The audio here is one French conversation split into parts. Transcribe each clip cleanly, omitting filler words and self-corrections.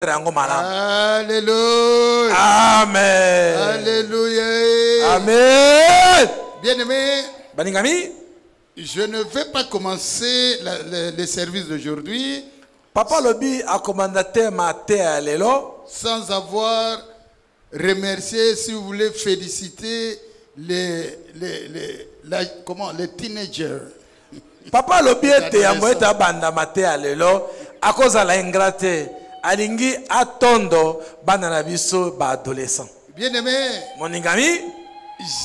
Alléluia. Amen. Alléluia. Amen. Bien-aimé, Baningami, je ne vais pas commencer les services d'aujourd'hui Papa Lobi a commandaté ma terre lelo sans avoir remercié, si vous voulez, féliciter les teenagers. Papa Lobi était à moi ta banda ma terre lelo à cause de l'ingrate alingi atondo bana na biso ba adolescent. Bien-aimé, Moningami,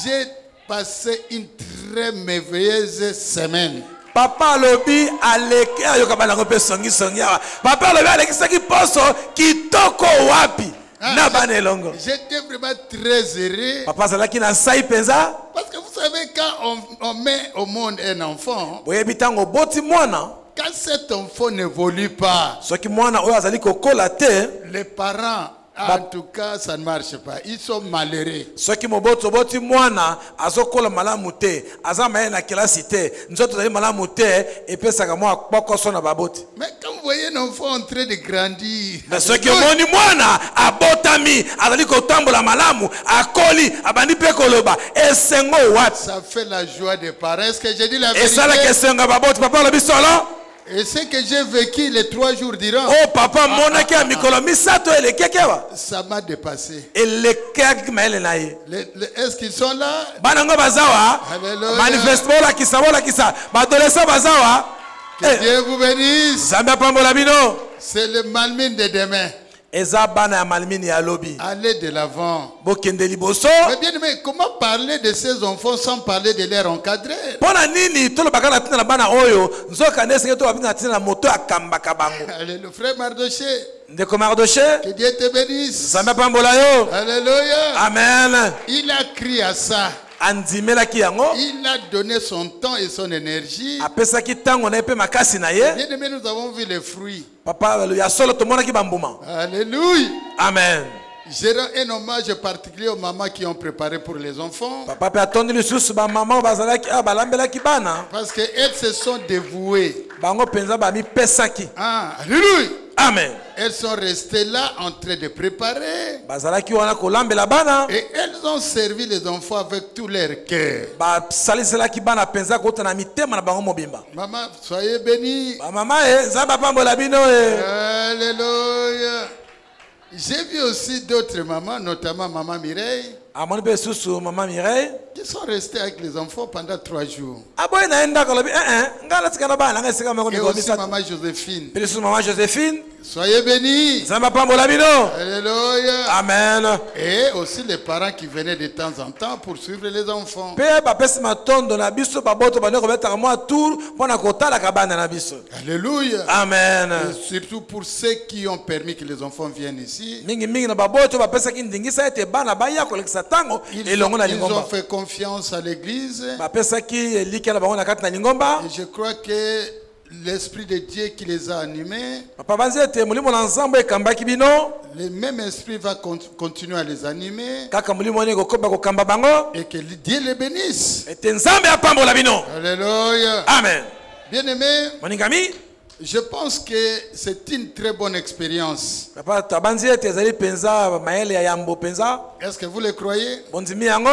j'ai passé une très merveilleuse semaine. Papa Lobi aleke ayoka bana ko pe songi songi awa. Papa Lobi aleke saki poso kitoko wapi na bana longo. J'étais vraiment très heureux. Papa zalaki na sai penza Parce que vous savez, quand on met au monde un enfant, boyebi tango boti mwana quand cet enfant n'évolue pas, soki mwana oyo azali kokola te les parents, en tout cas, ça ne marche pas. Ils sont malheureux. soki moboto boti mwana azokola malamu te azama na kelasi te nzoto zali malamu te epesaka mwa kpokoso na baboti. Mais quand vous voyez un enfant en train de grandir, Mais soki omoni mwana abotami azali kotambola malamu akoli abandi pe koloba esengo wapi ça fait la joie des parents. Est-ce que j'ai dit la esalaka vérité? esengo baboti. Papa lobi solo Et ce que j'ai vécu les 3 jours durant, oh papa monaki ya mikolo misato elekekewa ça m'a dépassé. elekeki maele na ye. Est-ce qu'ils sont là? Banango bazawa Alléluia. manifeste bolakisa badolescent bazawa. Que Dieu vous bénisse. Zambi apambola bino C'est le malmine de demain. eza bana ya malmini ya lobi Allez de l'avant. bokende liboso. Mais bien aimé, comment parler de ces enfants sans parler de leur encadré? Pona nini tolobaka na tina na bana oyo nzoka ndesenge to babinga tina na moto akambaka bango. Allez, le frère Mardoché, Ndeko Mardoché, que Dieu te bénisse. Zambi apambola yo. Alléluia. Amen. Il a crié à ça. Andimelaki yango Il a donné son temps et son énergie. apesaki tango na ye mpe makasi na ye. Bien aimé, nous avons vu les fruits. Papa ya solo tomonaki bambuma. Alléluia. Amen. Je rends un hommage particulier aux mamans qui ont préparé pour les enfants. Papa pe atondi lisusu bamama bazalaki balambelaki bana Parce qu'elles se sont dévouées. bango mpenza bamipesaki. Alléluia. Amen. Elles sont restées là en train de préparer. Bazalaki wana kolambela bana Et elles ont servi les enfants avec tout leur cœur. basaliselaki bana mpenza kota na mitema na bango mobimba. Maman, soyez bénis. Bamama nzambe apambola bino Alléluia. J'ai vu aussi d'autres mamans, notamment maman Mireille, amoni mpe lisusu mama Mireille qui sont restées avec les enfants pendant 3 jours. aboyi na ye ndako alobi ngai natika na bana nanga esika moko Et mikolo aussi misato. maman Joséphine. Mpe lisusu mama Joséphine Soyez bénis. nzambe apambola bino. Alléluia. Amen. Et aussi les parents qui venaient de temps en temps pour suivre les enfants. mpe bapesi matondo na biso baboto bande kobetaka mwa tour mpo na kotalaka bana na biso. Alléluia. Amen. Et surtout pour ceux qui ont permis que les enfants viennent ici. mingi na baboto bapesaki ndingisa ete bana baya kolekisa tango elongo na Ils ont lingomba. fait confiance à l'église. Bapesaki elike na bango na kati na lingomba. Et je crois que l'Esprit de Dieu qui les a animés, Papa banzi ete molimo na nzambo ekambaki bino le même esprit va continuer à les animer kaka molimo oni kokoba kokamba bango et que Dieu les bénisse. ete nzambe apambola bino. Alléluia. Amen. Bien-aimés, Moningami, je pense que c'est une très bonne expérience. papa tabanzi ete ezali penza maele ya yambo penza Est-ce que vous le croyez? bondimi yango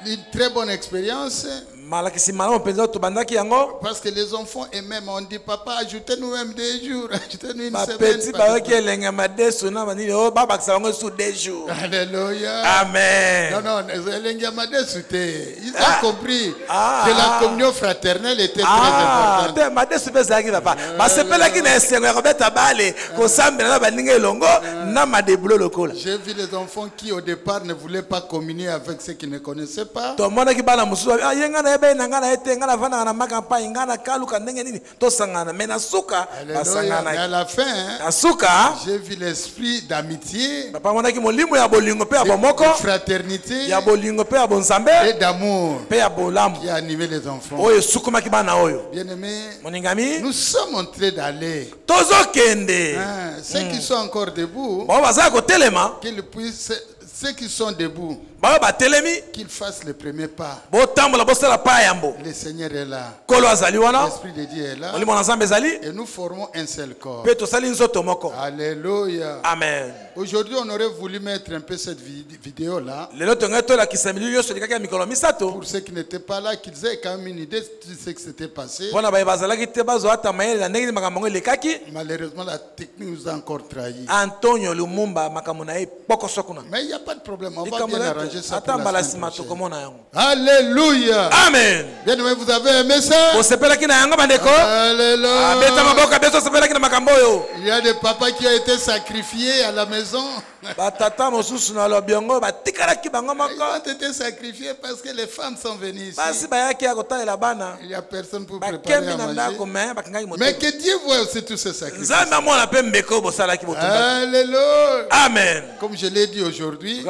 Une très bonne expérience. malakisi malamu penza tobandaki yango. Parce que les enfants eux-mêmes ont dit, papa, ajoutez-nous même 2 jours, ajoutez-nous une bapeti semaine. bayaki elenge madesu na banini oyo babakisa bango su 2 jours. Alléluia. Amen. Non, ils ont compris que la communion fraternelle était très importante. te madesu mpe ezalaki papa basepelaki na esengo ya kobeta bale kosambela na baninga elongo na madebulo lokola. J'ai vu les enfants qui au départ ne voulaient pas communier avec ceux qui ne connaissaient pas. tomonaki bana mosusu ye ngai na yebe na ngai na ye te ngai navandaka na makampai ngai nakaluka ndenge nini tosangana me na suka Alléluia. Mais à basanganaki la fin, na suka j'ai vu l'esprit d'amitié, papa monaki molimo ya bolingo mpe ya de bomoko fraternité ya bolingo mpe ya bonzambe et d'amour mpe ya bolamu qui a animé les enfants. oyo esukumaki bana oyo. Bien-aimés, moningami nous sommes en train d'aller. tozokende Ceux qui sont encore debout, bao bazala kotelema qu'ils puissent, ceux qui sont debout, qu'il fasse le premier pas. Le Seigneur est là. L'Esprit de Dieu est là. Et nous formons un seul corps. Alléluia. Amen. Aujourd'hui, on aurait voulu mettre un peu cette vidéo-là. Pour ceux qui n'étaient pas là, qu'ils aient quand même une idée de ce qui s'était passé. Malheureusement, la technique nous a encore trahis. Mais il n'y a pas de problème. On va bien arranger ça pour la semaine prochaine. Alléluia. Amen. Bien aimé, vous avez aimé ça? Alléluia. Il y a des papas qui ont été sacrifiés à la maison. Ils ont été sacrifiés parce que les femmes sont venues ici. Il n'y a personne pour préparer à manger. Mais que Dieu voit aussi tous ces sacrifices. Alléluia. Amen. Comme je l'ai dit aujourd'hui,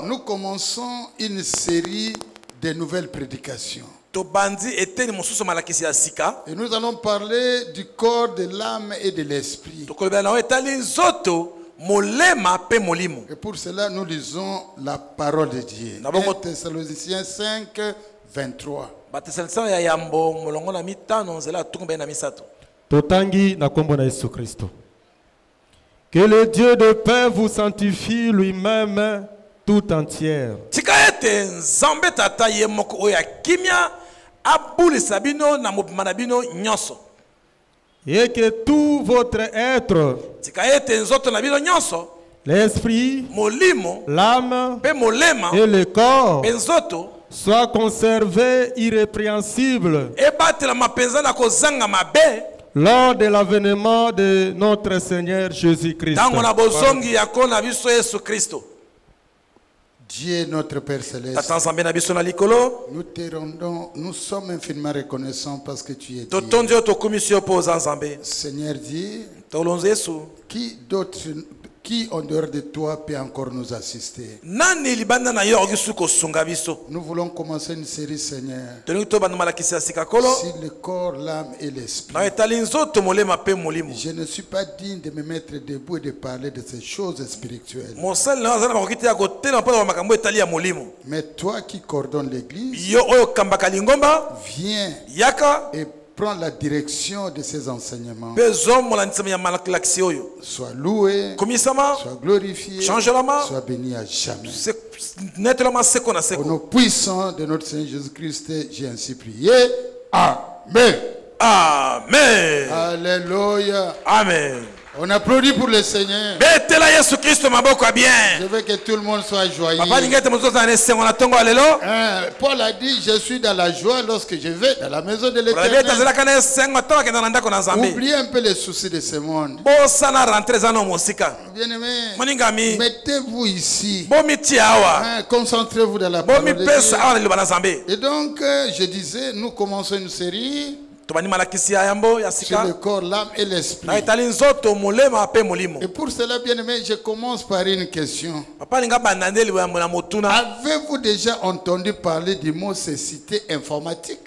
nous commençons une série de nouvelles prédications. Et nous allons parler du corps, de l'âme et de l'esprit. Et pour cela, nous lisons la parole de Dieu. 1 Thessaloniciens 5, 23. Totangi na kombo na Yesu Kristo. Que le Dieu de paix vous sanctifie lui-même tout entière. Et que tout votre être, l'esprit, l'âme et le corps soient conservés irrépréhensibles lors de l'avènement de notre Seigneur Jésus-Christ. Dieu notre Père Céleste, nous te rendons, nous sommes infiniment reconnaissants parce que tu es Dieu. Seigneur Dieu, qui en dehors de toi peut encore nous assister? Nous voulons commencer une série, Seigneur, sur le corps, l'âme et l'esprit. Je ne suis pas digne de me mettre debout et de parler de ces choses spirituelles. Mais toi qui coordonnes l'église, viens et prends la direction de ces enseignements. Sois loué, sois glorifié, sois béni à jamais. Au nom puissant de notre Seigneur Jésus-Christ, j'ai ainsi prié. Amen. Amen. Alléluia. Amen. On applaudit pour le Seigneur. Je veux que tout le monde soit joyeux. Paul a dit, je suis dans la joie lorsque je vais dans la maison de l'Éternel. Oubliez un peu les soucis de ce monde. Bien-aimés, mettez-vous ici. Concentrez-vous dans la parole de Dieu. Et donc, je disais, nous commençons une série sur le corps, l'âme et l'esprit. Et pour cela, bien aimé, je commence par une question. Avez-vous déjà entendu parler du mot cécité informatique?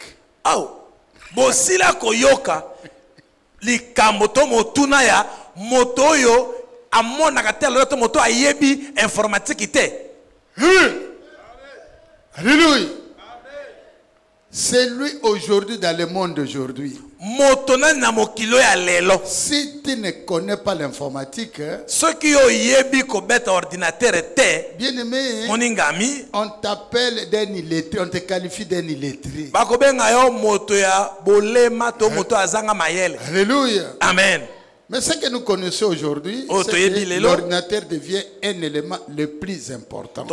Alléluia. C'est lui aujourd'hui dans le monde d'aujourd'hui. Si tu ne connais pas l'informatique, bien aimé, on t'appelle d'un illettré, on te qualifie d'un illettré. Alléluia. Amen. Mais ce que nous connaissons aujourd'hui, c'est que l'ordinateur devient un élément le plus important.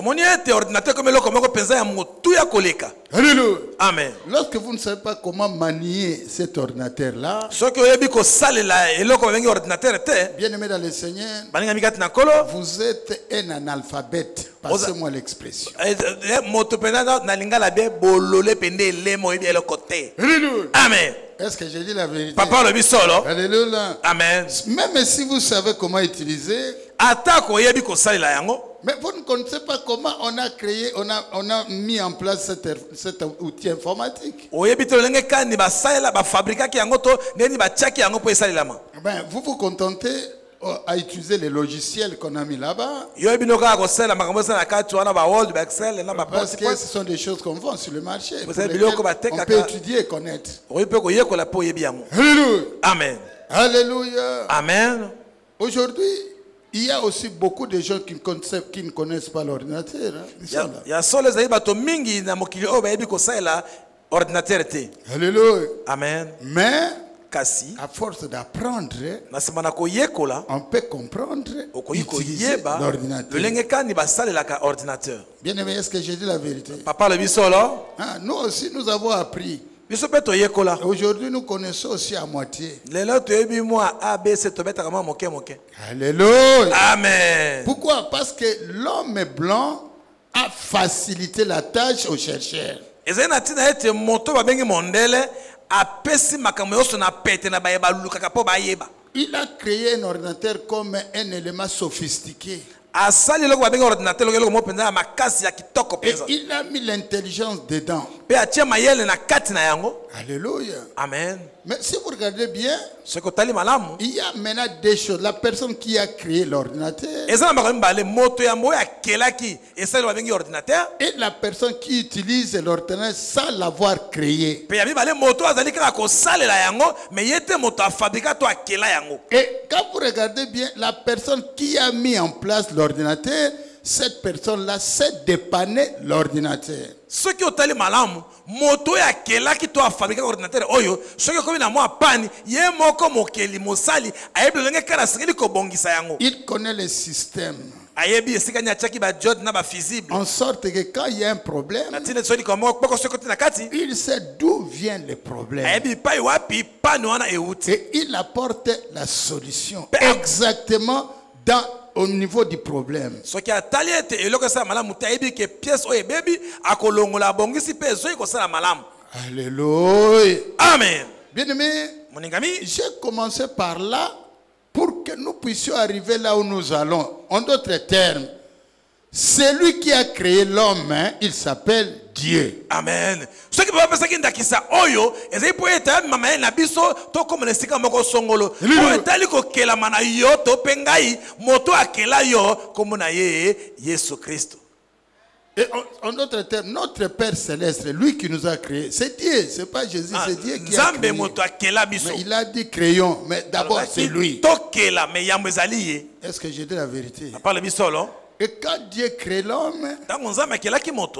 Alléluia. Amen. Lorsque vous ne savez pas comment manier cet ordinateur-là, bien aimé dans le Seigneur, vous êtes un analphabète. Passez-moi l'expression. Alléluia. Amen. Est-ce que j'ai dit la vérité? Papa le bisolo. Alléluia. Amen. Même si vous savez comment utiliser, mais vous ne connaissez pas comment on a créé, on a mis en place cet outil informatique. Ben, vous vous contentez, à utiliser les logiciels qu'on a mis là-bas. Parce que ce sont des choses qu'on vend sur le marché. On peut étudier et connaître. Alléluia. Amen. Alléluia. Amen. Aujourd'hui, il y a aussi beaucoup de gens qui ne connaissent pas l'ordinateur. Alléluia. Amen. Mais à force d'apprendre, on peut comprendre, utiliser l'ordinateur. Bien aimé, est-ce que j'ai dit la vérité? Papa le bisolo. Nous aussi, nous avons appris. Aujourd'hui, nous connaissons aussi à moitié. Alléluia. Amen. Pourquoi? Parce que l'homme blanc a facilité la tâche aux chercheurs. Il a créé un ordinateur comme un élément sophistiqué. Et il a mis l'intelligence dedans. Alléluia. Amen. Mais si vous regardez bien, il y a maintenant des choses. La personne qui a créé l'ordinateur et la personne qui utilise l'ordinateur sans l'avoir créé. Et quand vous regardez bien, la personne qui a mis en place l'ordinateur, cette personne-là s'est dépanné l'ordinateur. Ce qui est malamu, moto ya kela ki to fabriquer ordinateur oyo, ce qui comme na moi pani, ye moko mokeli mosali, ayebelenge kana singeli ko bongisa yango. Il connaît le système. Ayebi esika nya chaki ba jod na ba visible. En sorte que quand il y a un problème, il sait d'où vient le problème. Ayebi pa wapi pani wana euti. Et il apporte la solution exactement au niveau du problème. Ce qui a taliete et lorsque ça malamu tayebi que pièce oye baby akolongola bongisi pe zo ko sala malamu. Alléluia. Amen. Bien-aimé, j'ai commencé par là pour que nous puissions arriver là où nous allons. En d'autres termes, celui qui a créé l'homme, il s'appelle Dieu. Amen. Ce qui va passer kindakisa oyo, ezai po eta mama na biso to comme le sika moko songolo. Po etali ko kela mana yo to pengai moto akela yo comme na ye Yesu Christ. Et en d'autres termes, notre Père Céleste, lui qui nous a créés, c'est Dieu, c'est pas Jésus, c'est Dieu qui a créé. Mais il a dit créons, mais d'abord c'est lui. Est-ce que j'ai dit la vérité? Et quand Dieu crée l'homme,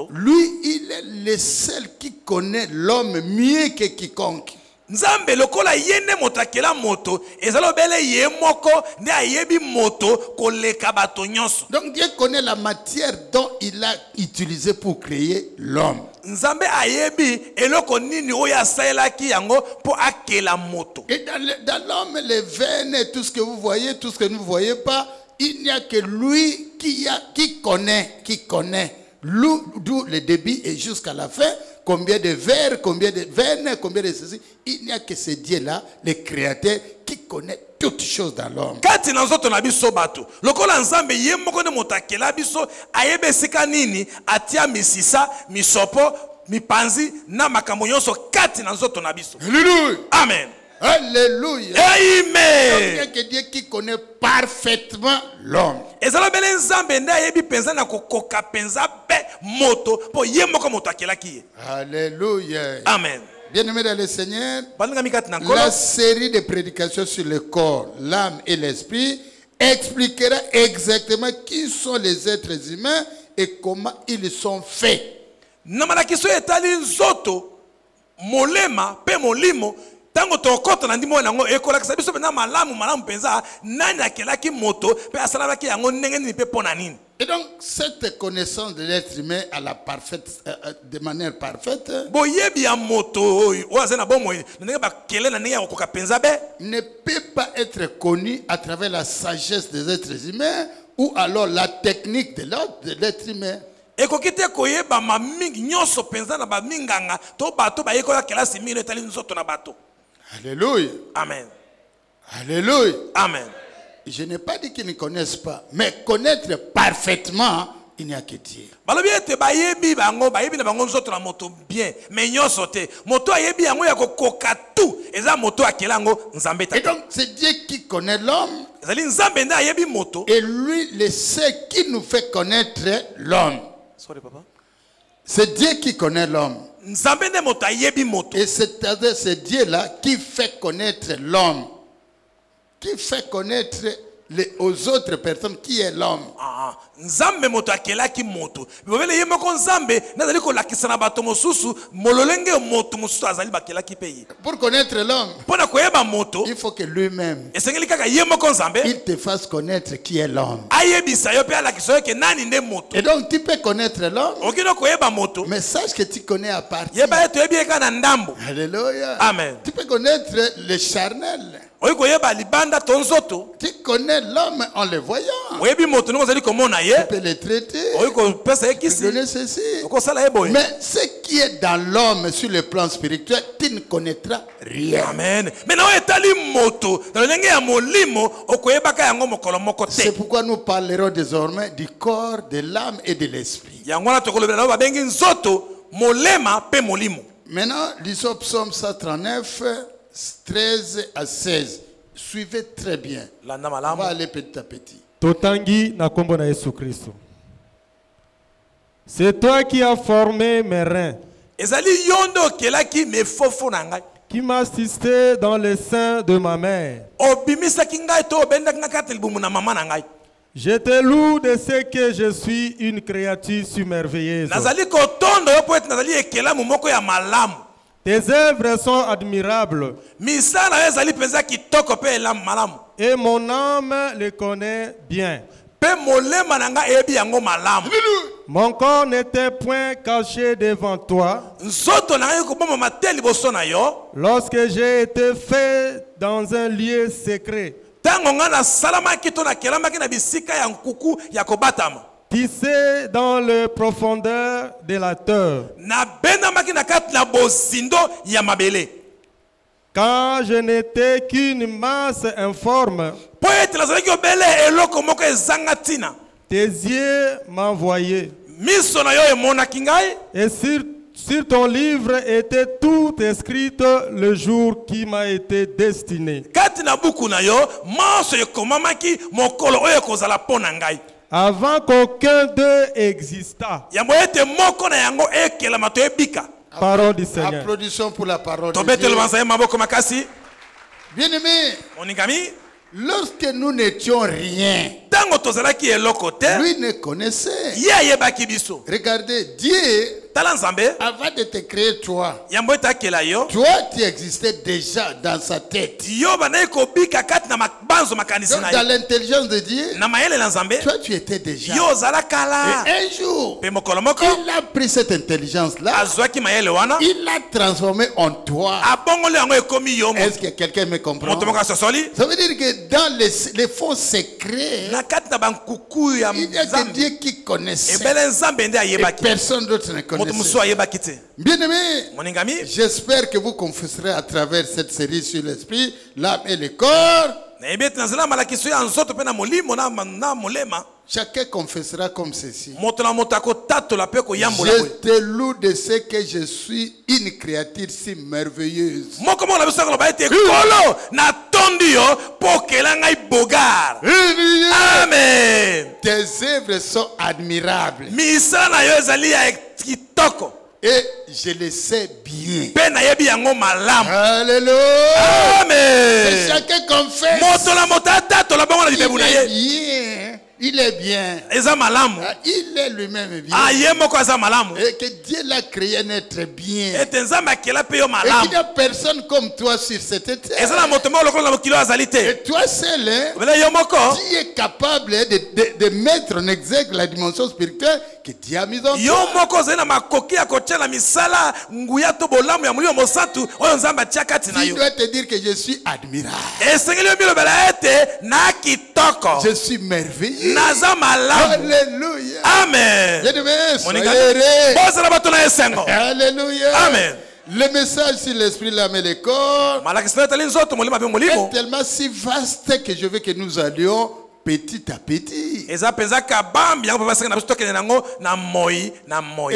lui, il est le seul qui connaît l'homme mieux que quiconque. Nzambe lokola yene moto akela moto ezalo bele ye moko ne ayebi moto koleka bato nyonso. Donc Dieu connaît la matière dont il a utilisé pour créer l'homme. Nzambe ayebi eloko nini oya saelaki yango po akela moto. Et dans l'homme, les veines, tout ce que vous voyez, tout ce que nous ne voyez pas, il n'y a que lui qui connaît, d'où le début et jusqu'à la fin. Combien de vers, combien de veines, combien de ceci. Il n'y a que ce Dieu-là, le Créateur, qui connaît toutes choses dans l'homme. Kati na nzoto na biso bato. Lokola nzambe ye moko ne motakela biso ayebe sika nini atia misisa, misopo, mipanzi na makambo nyonso kati na nzoto na biso. Alléluia. Amen. Alléluia. Amen. Il y a que Dieu qui connaît parfaitement l'homme. Ezalo bele nzambe nda yebi penza na kokoka penza be moto po ye moko moto akelaki. Alléluia. Amen. Bien-aimés dans le Seigneur, la série de prédications sur le corps, l'âme et l'esprit expliquera exactement qui sont les êtres humains et comment ils sont faits. Namalakiso etali nzoto molema pe molimo. Tango tokota na ndimo nango ekola kisabiso na malamu penza nani akelaki moto pe asalaki yango ndenge ni pe pona nini. Et donc cette connaissance de l'être humain à la parfaite de manière parfaite boyebi ya moto oza na bomo ndenge ba kele na ndenge ko penza be ne peut pas être connu à travers la sagesse des êtres humains ou alors la technique de l'être humain. Ekokite koyeba ma mingi nyonso penza na ba minganga to bato ba yekola kelasi mingi etali nzoto na bato. Alléluia. Amen. Alléluia. Amen. Je n'ai pas dit qu'ils ne connaissent pas, mais connaître parfaitement, il n'y a que Dieu. Et donc, c'est Dieu qui connaît l'homme. Et lui, le seul qui nous fait connaître l'homme. C'est Dieu qui connaît l'homme. Et c'est Dieu-là qui fait connaître l'homme. Qui fait connaître aux autres personnes qui est l'homme. Nzambe moto akelaki moto. Bobele yemoko nzambe nazali ko lakisa na bato mosusu mololenge moto mosusu azali bakelaki pays. Pour connaître l'homme, pona koyeba moto, il faut que lui-même esengeli kaka yemoko nzambe il te fasse connaître qui est l'homme. Ayebisa yo pe alakisa yo ke nani nde moto. Et donc tu peux connaître l'homme. Okino koyeba moto. Mais sache que tu connais à partir. Yeba eto yebi eka na ndambo. Alléluia. Amen. Tu peux connaître le charnel. Tu connais l'homme en le voyant. Tu peux le traiter. Tu peux donner ceci. Mais ce qui est dans l'homme sur le plan spirituel, tu ne connaîtras rien. Amen. C'est pourquoi nous parlerons désormais du corps, de l'âme et de l'esprit. Maintenant, lisons Psaume 139. 13 à 16. Suivez très bien. On va aller petit à petit. Totangi na kombo na Yesu Christo. C'est toi qui as formé mes reins. Qui m'as assisté dans le sein de ma mère. Je te loue de ce que je suis une créature submerveilleuse. Tes œuvres sont admirables. Et mon âme les connaît bien. Mon corps n'était point caché devant toi. Lorsque j'ai été fait dans un lieu secret. Tissé dans le profondeur de la terre. Quand je n'étais qu'une masse informe, tes yeux m'envoyaient. Et sur ton livre était tout écrit le jour qui m'a été destiné. Avant qu'aucun d'eux existât. Parole du Seigneur. Applaudissons pour la parole de Dieu. Bien-aimé, lorsque nous n'étions rien, lui ne connaissait. Regardez, Dieu, avant de te créer toi, tu existais déjà dans sa tête. Donc, dans l'intelligence de Dieu, toi tu étais déjà. Et un jour, il a pris cette intelligence-là, il l'a transformée en toi. Est-ce que quelqu'un me comprend? Ça veut dire que dans les fonds secrets, il y a que Dieu qui connaissait. Et personne d'autre ne connaissait. Bien-aimé, j'espère que vous confesserez à travers cette série sur l'esprit, l'âme et le corps. Chacun confessera comme ceci. Je te loue de ce que je suis une créature si merveilleuse. Amen. Tes œuvres sont admirables. Et je le sais bien. Alléluia. Amen. Et chacun confesse. Il est bien. Il est lui-même bien. Et que Dieu l'a créé d'être bien. Et qu'il n'y a personne comme toi sur cette terre. Et toi seul, tu es capable de mettre en exergue la dimension spirituelle que Dieu a mise en toi. Dieu doit te dire que je suis admirable. Je suis merveilleux. Alléluia. Amen. Alléluia. Amen. Le message sur l'esprit, l'âme et le corps est tellement si vaste que je veux que nous allions petit à petit. Et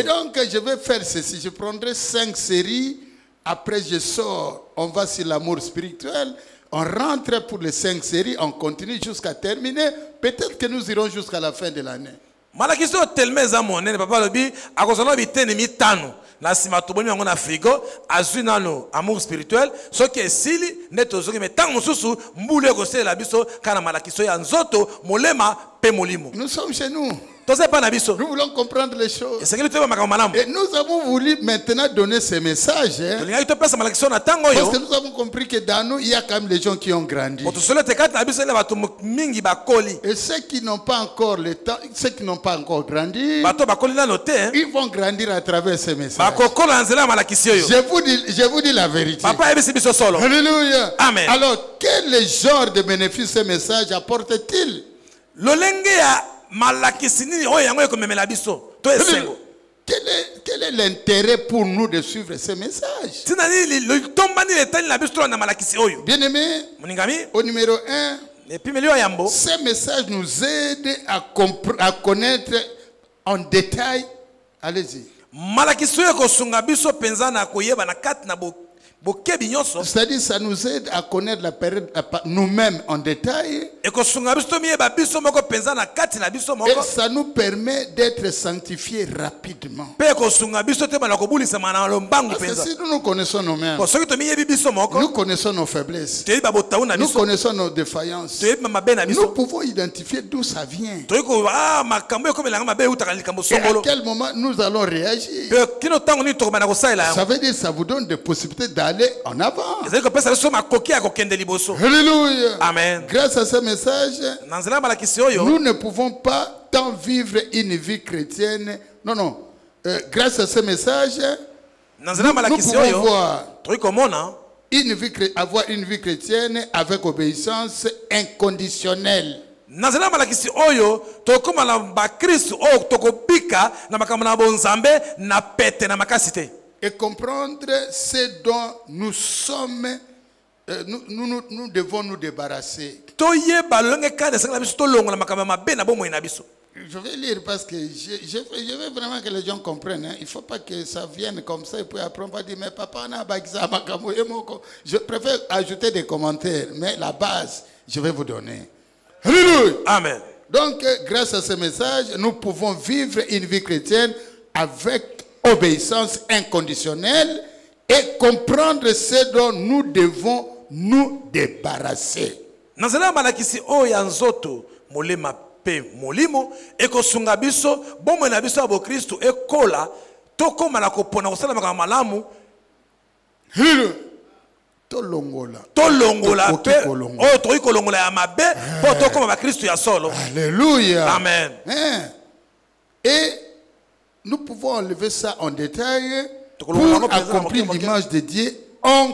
donc je vais faire ceci. Je prendrai 5 séries. Après je sors. On va sur l'amour spirituel. On rentre pour les 5 séries, on continue jusqu'à terminer. Peut-être que nous irons jusqu'à la fin de l'année. Malakiso tellement zamonene papa lobi akozala bitene mitano na sima toboni yango na frigo azwi nano amour spirituel soki esili neto zoki metango mosusu mbulu ekosela biso kana malakiso ya nzoto molema pe molimo. Nous sommes chez nous. Nous voulons comprendre les choses. Et nous avons voulu maintenant donner ces messages. Parce que nous avons compris que dans nous, il y a quand même les gens qui ont grandi. Et ceux qui n'ont pas encore le temps, ceux qui n'ont pas encore grandi, ils vont grandir à travers ces messages. Je vous dis la vérité. Alléluia. Amen. Alors, quel genre de bénéfice ces messages apportent-ils? Quel est l'intérêt pour nous de suivre ces messages? Bien-aimé, au numéro 1, ces messages nous aident à connaître en détail. Allez-y. C'est-à-dire ça nous aide à connaître la période nous-mêmes en détail. Et ça nous permet d'être sanctifiés rapidement. Parce que si nous connaissons nous-mêmes, nous connaissons nos faiblesses, nous connaissons nos défaillances, nous pouvons identifier d'où ça vient. Et à quel moment nous allons réagir. Ça veut dire que ça vous donne des possibilités d'aller en avant. Alléluia. Amen. Grâce à ce message, nous ne pouvons pas tant vivre une vie chrétienne. Non. Grâce à ce message, nous pouvons avoir une vie chrétienne avec obéissance inconditionnelle. Et comprendre ce dont nous sommes, nous devons nous débarrasser. Je vais lire parce que je veux vraiment que les gens comprennent. Hein. Il ne faut pas que ça vienne comme ça et puis après on va dire mais papa on a ça. Je préfère ajouter des commentaires, mais la base, je vais vous donner. Alléluia. Amen. Donc, grâce à ce message, nous pouvons vivre une vie chrétienne avec obéissance inconditionnelle et comprendre ce dont nous devons nous débarrasser. Molimo ekosunga biso bomo na biso abo Kristo ekola tokoma na kopona kosala makama malamu tolongola pe o toyi kolongola ya mabe po tokoma ba Kristo ya solo. Alléluia. Amen. Et nous pouvons enlever ça en détail pour accomplir l'image de Dieu en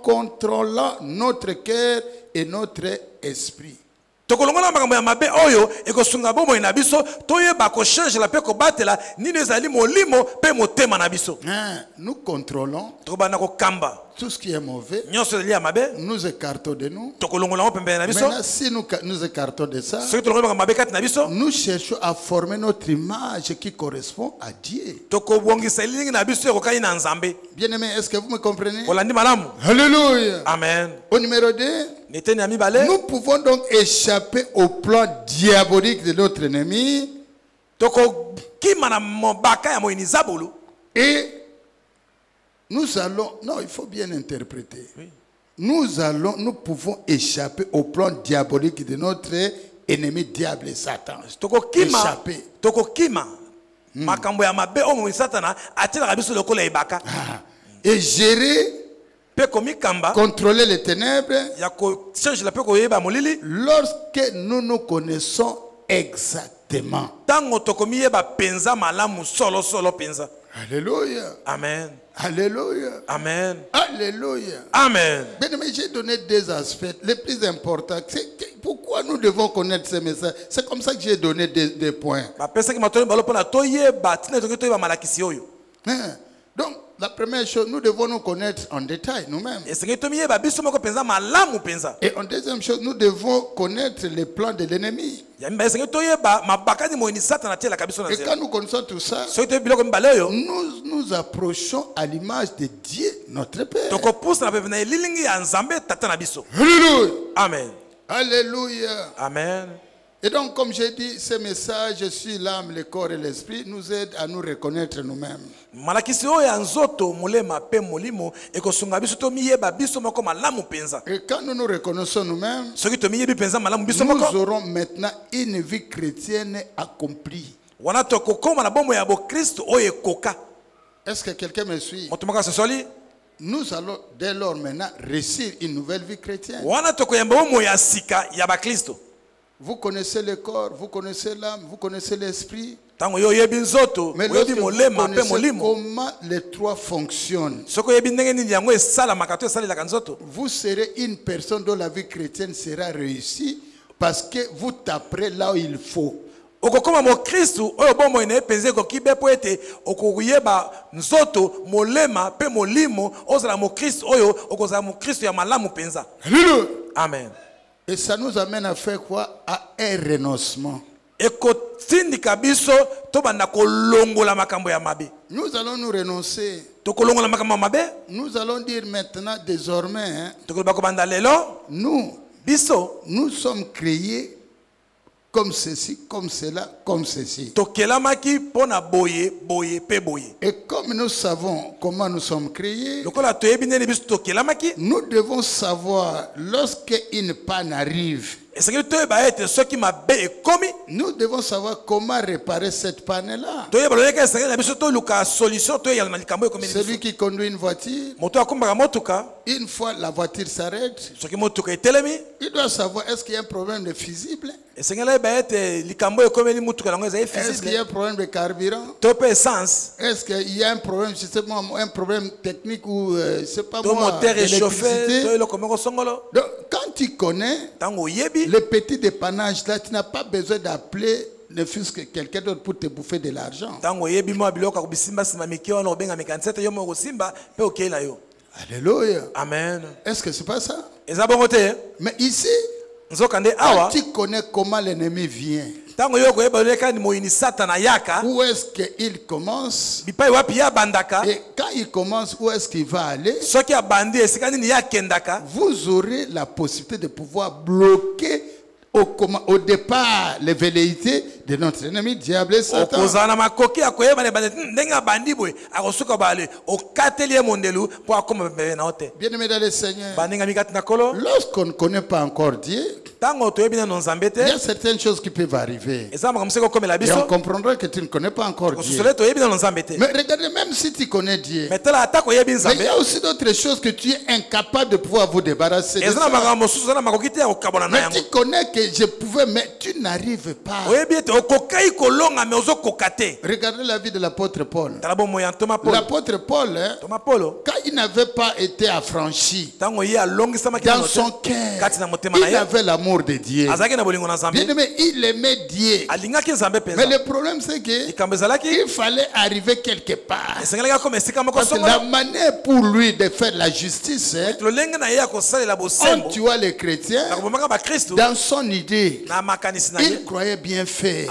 contrôlant notre cœur et notre esprit. Nous contrôlons tout ce qui est mauvais. Nous écartons de nous. Maintenant, si nous écartons de ça, nous cherchons à former notre image qui correspond à Dieu. Bien-aimé, est-ce que vous me comprenez? Alléluia. Amen. Au numéro 2, nous pouvons donc échapper au plan diabolique de notre ennemi. Et nous allons, non, il faut bien interpréter. Oui. Nous pouvons échapper au plan diabolique de notre ennemi, diable et Satan. Échapper. Et gérer, contrôler les ténèbres lorsque nous nous connaissons exactement. Alléluia. Amen. Alléluia. Amen. Alléluia. Amen. Bien, mais j'ai donné deux aspects les plus importants. Pourquoi nous devons connaître ces messages? C'est comme ça que j'ai donné des points. Donc, La première chose, nous devons nous connaître en détail nous-mêmes. Et en deuxième chose, nous devons connaître les plans de l'ennemi. Et quand nous connaissons tout ça, nous nous approchons à l'image de Dieu, notre Père. Alléluia. Amen. Alléluia. Amen. Et donc, comme j'ai dit, ce message, je suis l'âme, le corps et l'esprit, nous aide à nous reconnaître nous-mêmes. Et quand nous nous reconnaissons nous-mêmes, nous aurons maintenant une vie chrétienne accomplie. Est-ce que quelqu'un me suit? Nous allons dès lors maintenant réussir une nouvelle vie chrétienne. Vous connaissez le corps, vous connaissez l'âme, vous connaissez l'esprit. Mais lorsque vous connaissez comment les trois fonctionnent, vous serez une personne dont la vie chrétienne sera réussie parce que vous taperez là où il faut. Amen. Et ça nous amène à faire quoi? À un renoncement. Nous allons nous renoncer. Nous allons dire maintenant désormais, nous sommes créés comme ceci, comme cela, comme ceci. Et comme nous savons comment nous sommes créés, nous devons savoir lorsqu'une panne arrive, nous devons savoir comment réparer cette panne-là. Celui qui conduit une voiture, une fois la voiture s'arrête, il doit savoir est-ce qu'il y a un problème de fusible, est-ce qu'il y a un problème de carburant, est-ce qu'il y a un problème, je sais pas, un problème technique ou c'est pas moi, d'électricité. Donc quand tu connais le petit dépannage là, tu n'as pas besoin d'appeler ne fût-ce que quelqu'un d'autre pour te bouffer de l'argent. Alléluia. Amen. Est-ce que c'est pas ça? Mais ici, quand tu connais comment l'ennemi vient, où est-ce qu'il commence, et quand il commence, où est-ce qu'il va aller, vous aurez la possibilité de pouvoir bloquer au départ les velléités de notre ennemi diable et Satan. Bien-aimés dans le Seigneur, lorsqu'on ne connaît pas encore Dieu, il y a certaines choses qui peuvent arriver. Et on comprendra que tu ne connais pas encore Dieu. Mais regardez, même si tu connais Dieu, mais il y a aussi d'autres choses que tu es incapable de pouvoir vous débarrasser de ça. Mais tu connais que je pouvais, mais tu n'arrives pas. Regardez la vie de l'apôtre Paul. L'apôtre Paul, quand il n'avait pas été affranchi dans son cœur, il avait l'amour de Dieu. Bien aimé, il aimait Dieu. Mais le problème c'est qu'il fallait arriver quelque part. Parce que la manière pour lui de faire la justice, on tuait les chrétiens dans son idée. Il croyait bien faire.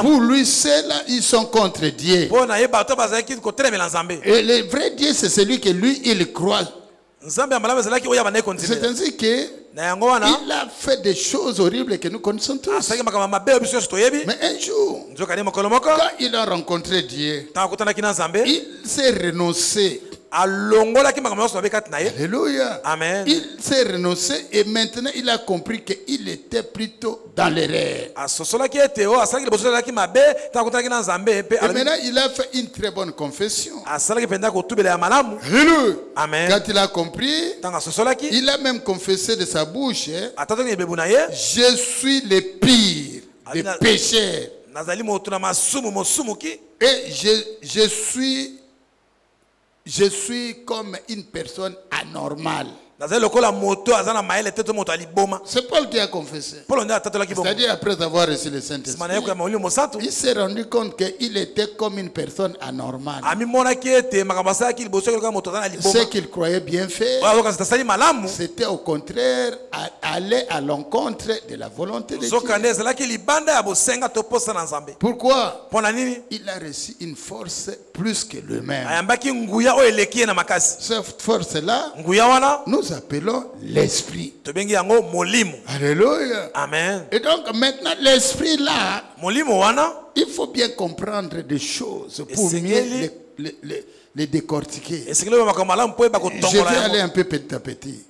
Pour lui, ceux-là, ils sont contre Dieu. Et le vrai Dieu, c'est celui que lui, il croit. C'est ainsi qu'il a fait des choses horribles que nous connaissons tous. Mais un jour, quand il a rencontré Dieu, il s'est renoncé. Alléluia. Amen. Il s'est renoncé et maintenant il a compris qu'il était plutôt dans l'erreur. Et maintenant il a fait une très bonne confession. Amen. Quand il a compris, il a même confessé de sa bouche, je suis le pire des pécheurs. Et je suis comme une personne anormale. C'est Paul qui a confessé. C'est-à-dire après avoir reçu le Saint-Esprit, il s'est rendu compte qu'il était comme une personne anormale. Ce qu'il croyait bien faire, c'était au contraire aller à l'encontre de la volonté de Dieu. Pourquoi? Il a reçu une force plus que lui-même. Cette force-là, nous appelons l'esprit. Alléluia. Amen. Et donc maintenant, l'esprit-là, il faut bien comprendre des choses pour mieux les décortiquer. Je vais aller un peu petit à petit.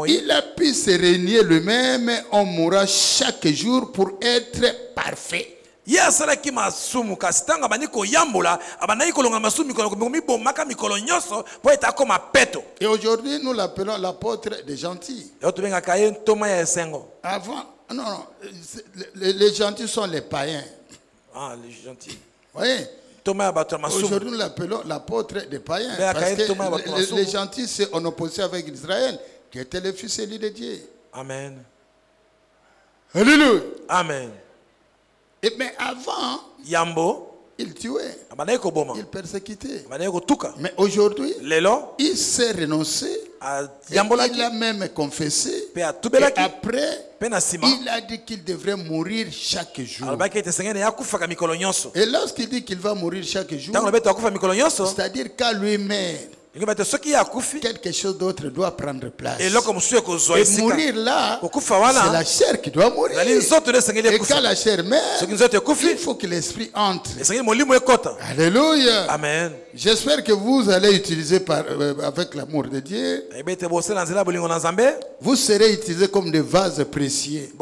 Il a pu se régner lui-même, on mourra chaque jour pour être parfait. Et aujourd'hui, nous l'appelons l'apôtre des gentils. Avant, non, les gentils sont les païens. Ah, les gentils. Vous voyez? Aujourd'hui, nous l'appelons l'apôtre des païens. Parce que les gentils, c'est en opposition avec Israël, qui était le fils élu de Dieu. Amen. Alléluia. Amen. Mais avant, il tuait, il persécutait. Mais aujourd'hui, il s'est renoncé. Il a même confessé. Et après, il a dit qu'il devrait mourir chaque jour. Et lorsqu'il dit qu'il va mourir chaque jour, c'est-à-dire qu'à lui-même, quelque chose d'autre doit prendre place. Et mourir là, c'est la chair qui doit mourir. Et quand la chair meurt, il faut que l'esprit entre. Alléluia. Amen. J'espère que vous allez utiliser avec l'amour de Dieu. Vous serez utilisés comme des vases précieux.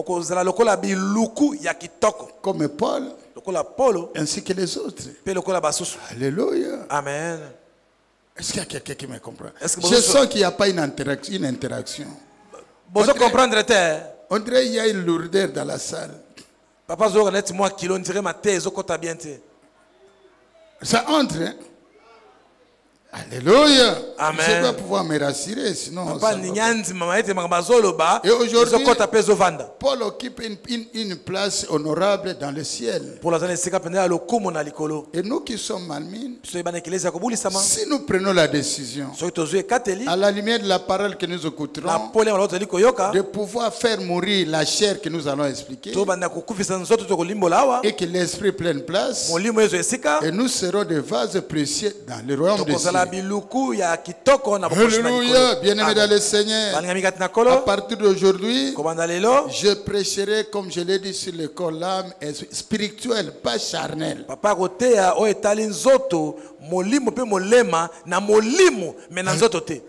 Comme Paul, ainsi que les autres. Alléluia. Amen. Est-ce qu'il y a quelqu'un qui me comprend? Je sens qu'il n'y a pas une interaction. On dirait qu'il y a une lourdeur dans la salle. Ça entre, hein? Alléluia. Amen. Je dois pouvoir me rassurer, sinon. Et aujourd'hui, Paul occupe une place honorable dans le ciel. Et nous qui sommes malmines, si nous prenons la décision, à la lumière de la parole que nous écouterons, de pouvoir faire mourir la chair que nous allons expliquer, et que l'esprit prenne place, et nous serons des vases précieux dans le royaume de Dieu. Alléluia, bien-aimé dans le Seigneur. À partir d'aujourd'hui, je prêcherai, comme je l'ai dit, sur le corps, l'âme spirituelle, pas charnelle.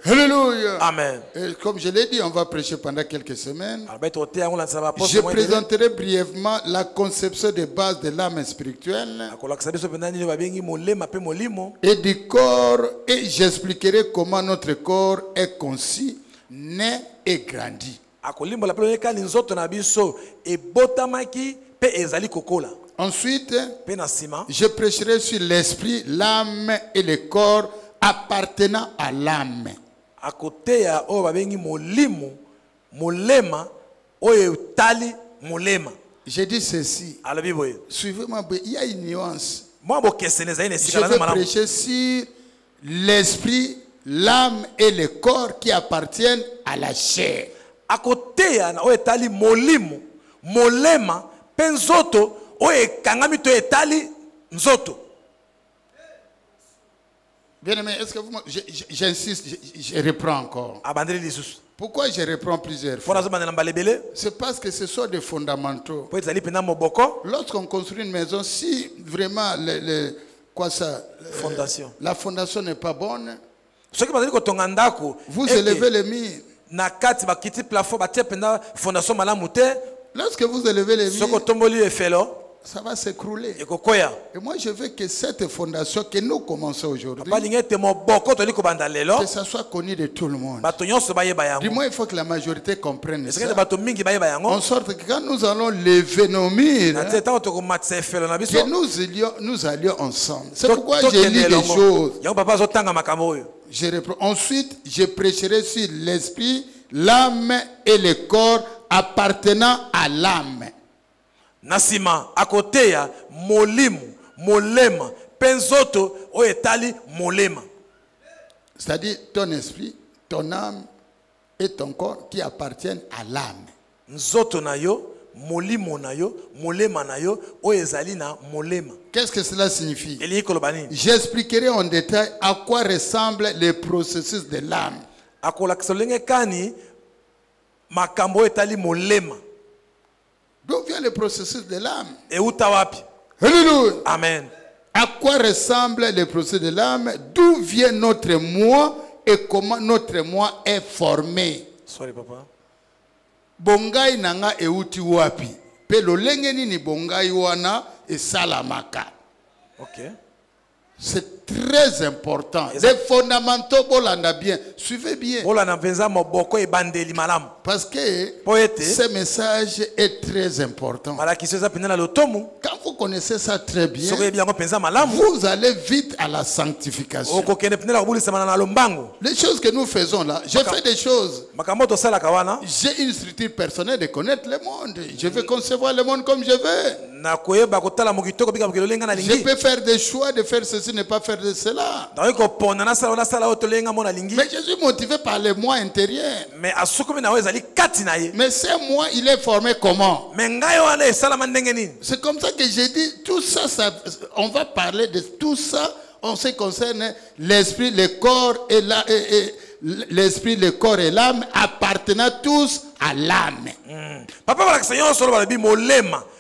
Alléluia. Amen. Et comme je l'ai dit, on va prêcher pendant quelques semaines. Je présenterai brièvement la conception des bases de l'âme spirituelle et du corps, et j'expliquerai comment notre corps est conçu, né et grandi. Ensuite, je prêcherai sur l'esprit, l'âme et le corps appartenant à l'âme. J'ai dit ceci. Suivez-moi, il y a une nuance. Je vais prêcher sur l'esprit, l'âme et le corps qui appartiennent à la chair. Bien-aimé, est-ce que vous... J'insiste, je reprends encore. Pourquoi je reprends plusieurs fois? C'est parce que ce sont des fondamentaux. Lorsqu'on construit une maison, si vraiment la fondation n'est pas bonne, vous élevez les murs. Lorsque vous élevez les murs, ça va s'écrouler. Et moi, je veux que cette fondation que nous commençons aujourd'hui, que ça soit connu de tout le monde. Du moins, il faut que la majorité comprenne ça. En sorte que quand nous allons lever nos murs, que nous allions ensemble. C'est pourquoi j'ai lu des choses. Je reprends. Ensuite, je prêcherai sur l'esprit, l'âme et le corps appartenant à l'âme. Nasima akoteya molimu molema penzoto oyetali molema. C'est-à-dire ton esprit, ton âme et ton corps qui appartiennent à l'âme. Nzoto na yo, molimo na yo, molema na yo oyezali na molema. Qu'est-ce que cela signifie? J'expliquerai en détail à quoi ressemble le processus de l'âme. Akolaksolenge kani makambo etali molema. D'où vient le processus de l'âme? Et utawapi? Alléluia. Amen. À quoi ressemble le processus de l'âme? D'où vient notre moi et comment notre moi est formé? Sorry, papa. Bongai nanga euti wapi? Pe lolenge nini bongai wana e salamaka. Ok. C'est très important. Les fondamentaux, bolanda bien. Suivez bien. Parce que ce message est très important. Quand vous connaissez ça très bien, vous allez vite à la sanctification. Les choses que nous faisons là, j'ai fait des choses. J'ai une structure personnelle de connaître le monde. Je veux concevoir le monde comme je veux. Je peux faire des choix de faire ceci, ne pas faire de cela. Mais je suis motivé par le moi intérieur. Mais ce moi, il est formé comment? C'est comme ça que j'ai dit, tout ça, on va parler de tout ça en ce qui concerne l'esprit, le corps et l'esprit, le corps et l'âme appartenant tous à l'âme. Papa,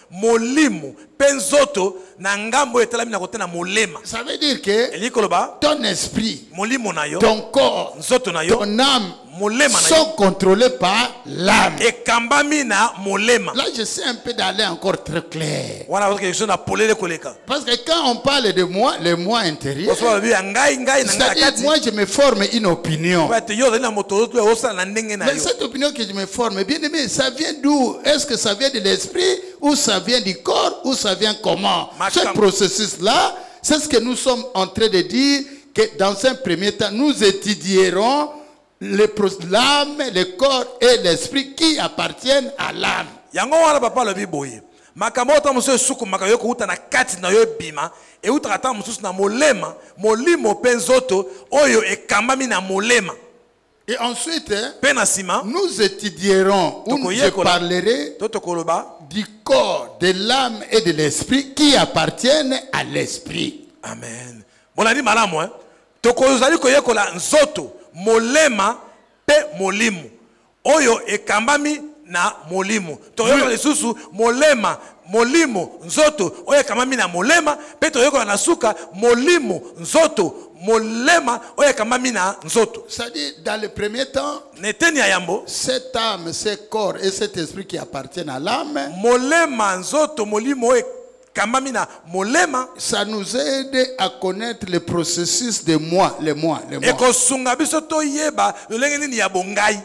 molimo penzoto na ngambo etalami na kotena molema. Ça veut dire que ton esprit, molimo na yo, ton corps, nzoto na yo, ton âme molema na yo sont contrôlés par l'âme. Et kambami na molema. Là, je sais un peu d'aller encore très clair. Voilà quelque chose na polele koleka. Parce que quand on parle de moi, le moi intérieur, c'est-à-dire moi je me forme une opinion. Mais cette opinion que je me forme, bien aimé, ça vient d'où? Est-ce que ça vient de l'esprit ou ça vient du corps ou ça vient comment? Ce processus-là, c'est ce que nous sommes en train de dire, que dans un premier temps, nous étudierons l'âme, le corps et l'esprit qui appartiennent à l'âme. Yango wana papa lobi boye. Makamota muso suku makayo ko uta na kati na yo bima e uta kata mususu na molema, molimo penzoto oyo e kambami na molema. Et ensuite, nous étudierons ou je parlerai du corps, de l'âme et de l'esprit qui appartiennent à l'esprit. Amen. Bon, on a dit malamu, hein. Tokozali koyekola nzoto, molema pe molimu. Oyo e kambami na molimu. Toyekola lisusu molema, molimo, nzoto, oyo e kambami na molema, pe toyekola na suka molimo, nzoto. Molema oya kambami na nzoto. C'est-à-dire dans le premier temps, cette âme, ce corps et cet esprit qui appartiennent à l'âme, molema nzoto molimo oya kambami na molema, ça nous aide à connaître le processus de moi, le moi. Eko sunga biso to yeba lolenge nini ya bongai.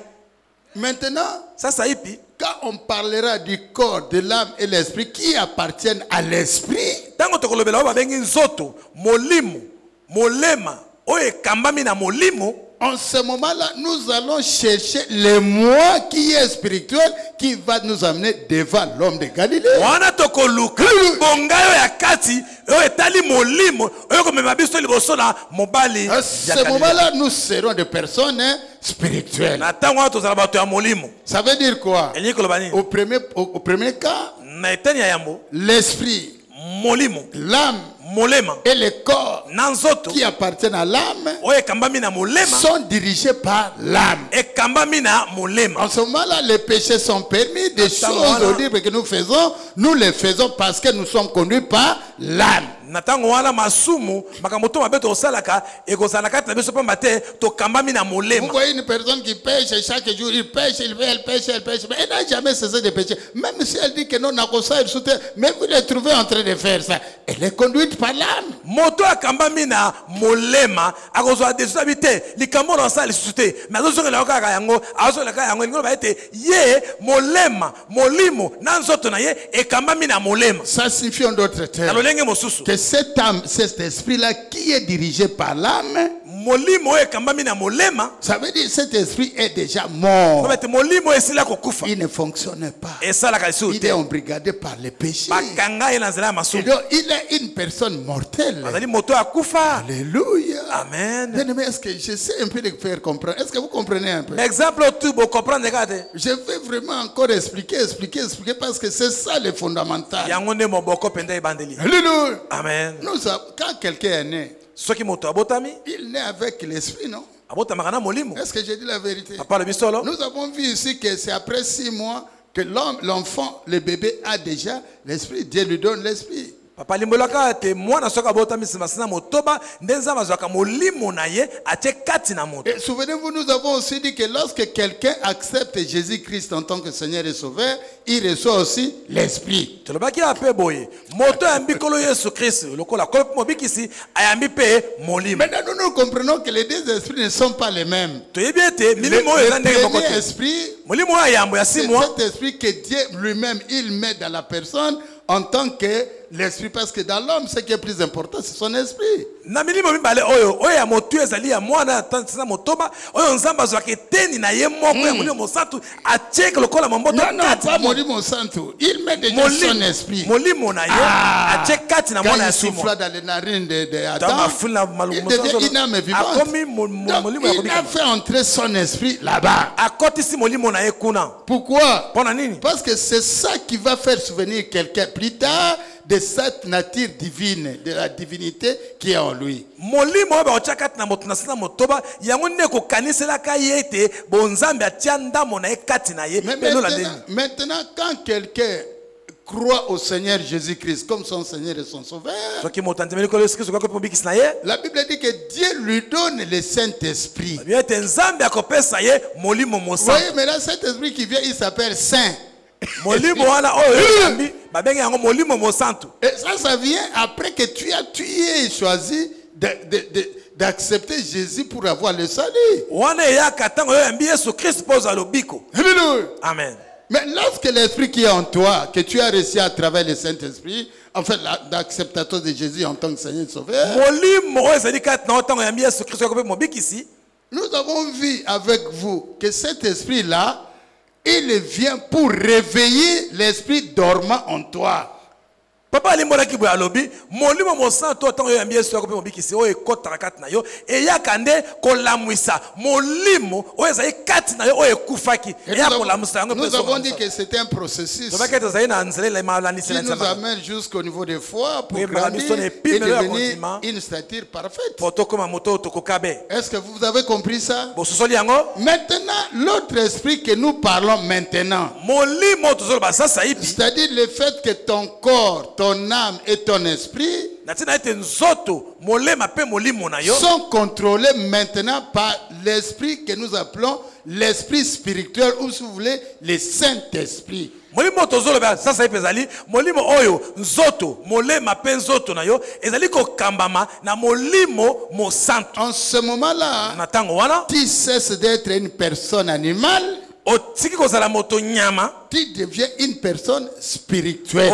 Maintenant, ça ipi quand on parlera du corps, de l'âme et l'esprit qui appartiennent à l'esprit, tango tokolobela ba bengi nzoto molimo molema oye kambami na molimo. En ce moment-là, nous allons chercher le moi qui est spirituel, qui va nous amener devant l'homme de Galilée. Wana tokoluka bongayo ya kati oye tali molimo oye ko mema biso liboso na mobali. À ce moment-là, nous serons des personnes spirituelles. Na tango tozala bato ya molimo. Ça veut dire quoi? Au premier cas, l'esprit, molimo, l'âme molema et le corps nanzoto qui appartiennent à l'âme oye kambami na molema sont dirigés par l'âme. Et kambami na molema. En ce moment-là, les péchés sont permis. Des choses audibles que nous faisons, nous les faisons parce que nous sommes conduits par l'âme. Natango wana masumu makamoto mabeto osalaka ekozalaka na biso pamba te to kambami na molema. Vous voyez une personne qui pêche chaque jour, il pêche, elle pêche, mais elle n'a jamais cessé de pécher. Même si elle dit que non, n'a ça, elle soutient, mais vous les trouvez en train de faire ça. Elle est conduite par l'âme. Moto akambami na molema akozo adesabite likambo na sali soute mais azo la kaka yango azo la kaka yango ngo ba ete ye molema molimo na nzoto na ye ekambami na molema. Ça signifie en d'autres termes que cette âme, cet esprit-là qui est dirigé par l'âme, Ça veut dire que cet esprit est déjà mort. Il ne fonctionne pas. Il est embrigadé par les péchés. Et donc, il est une personne mortelle. Alléluia. Amen. Bien-aimé, est-ce que j'essaie un peu de faire comprendre? Est-ce que vous comprenez un peu? Je vais vraiment encore expliquer parce que c'est ça le fondamental. Alléluia. Amen. Quand quelqu'un est né, il naît avec l'esprit, non? Est-ce que j'ai dit la vérité? Nous avons vu ici que c'est après 6 mois que l'enfant, le bébé a déjà l'esprit. Dieu lui donne l'esprit. Et souvenez-vous, nous avons aussi dit que lorsque quelqu'un accepte Jésus-Christ en tant que Seigneur et Sauveur, il reçoit aussi l'esprit. Maintenant, nous comprenons que les deux esprits ne sont pas les mêmes. Le premier esprit, c'est cet esprit que Dieu lui-même, il met dans la personne en tant que l'esprit, parce que dans l'homme, ce qui est plus important, c'est son esprit. Non, pas Molimo Santo. Il met déjà son esprit. Quand il souffle dans les narines d'Adam, il devient une âme vivante. Donc, il a fait entrer son esprit là-bas. Pourquoi? Parce que c'est ça qui va faire souvenir quelqu'un plus tard de cette nature divine, de la divinité qui est en lui. Maintenant, quand quelqu'un croit au Seigneur Jésus-Christ comme son Seigneur et son Sauveur, la Bible dit que Dieu lui donne le Saint-Esprit. Vous voyez, maintenant cet esprit qui vient, il s'appelle Saint. Et ça vient après que tu aies choisi d'accepter Jésus pour avoir le salut. Amen. Mais lorsque l'esprit qui est en toi, que tu as reçu à travers le Saint-Esprit, en fait, l'acceptation de Jésus en tant que Seigneur et Sauveur, nous avons vu avec vous que cet esprit-là, il vient pour réveiller l'esprit dormant en toi. Papa alimbolaki boya lobi molimo mosanto tango yambie so ko bikisi o ekota kati na yo e yakande kolamwisa molimo o ezai kati na yo o ekufaki ya kolamwisa yango. Nous avons dit que c'était un processus qui nous amène jusqu'au niveau des foi pour grandir et devenir une stature parfaite. Est-ce que vous avez compris ça? Maintenant, l'autre esprit que nous parlons maintenant, c'est-à-dire le fait que ton corps, ton âme et ton esprit sont contrôlés maintenant par l'esprit que nous appelons l'esprit spirituel, ou si vous voulez, le Saint-Esprit. Molimo tozoloba sasa ipezali molimo oyo nzoto molema pe nzoto na yo ezali ko kambama na molimo mo santo. En ce moment-là, tu cesses d'être une personne animale. Tu deviens une personne spirituelle.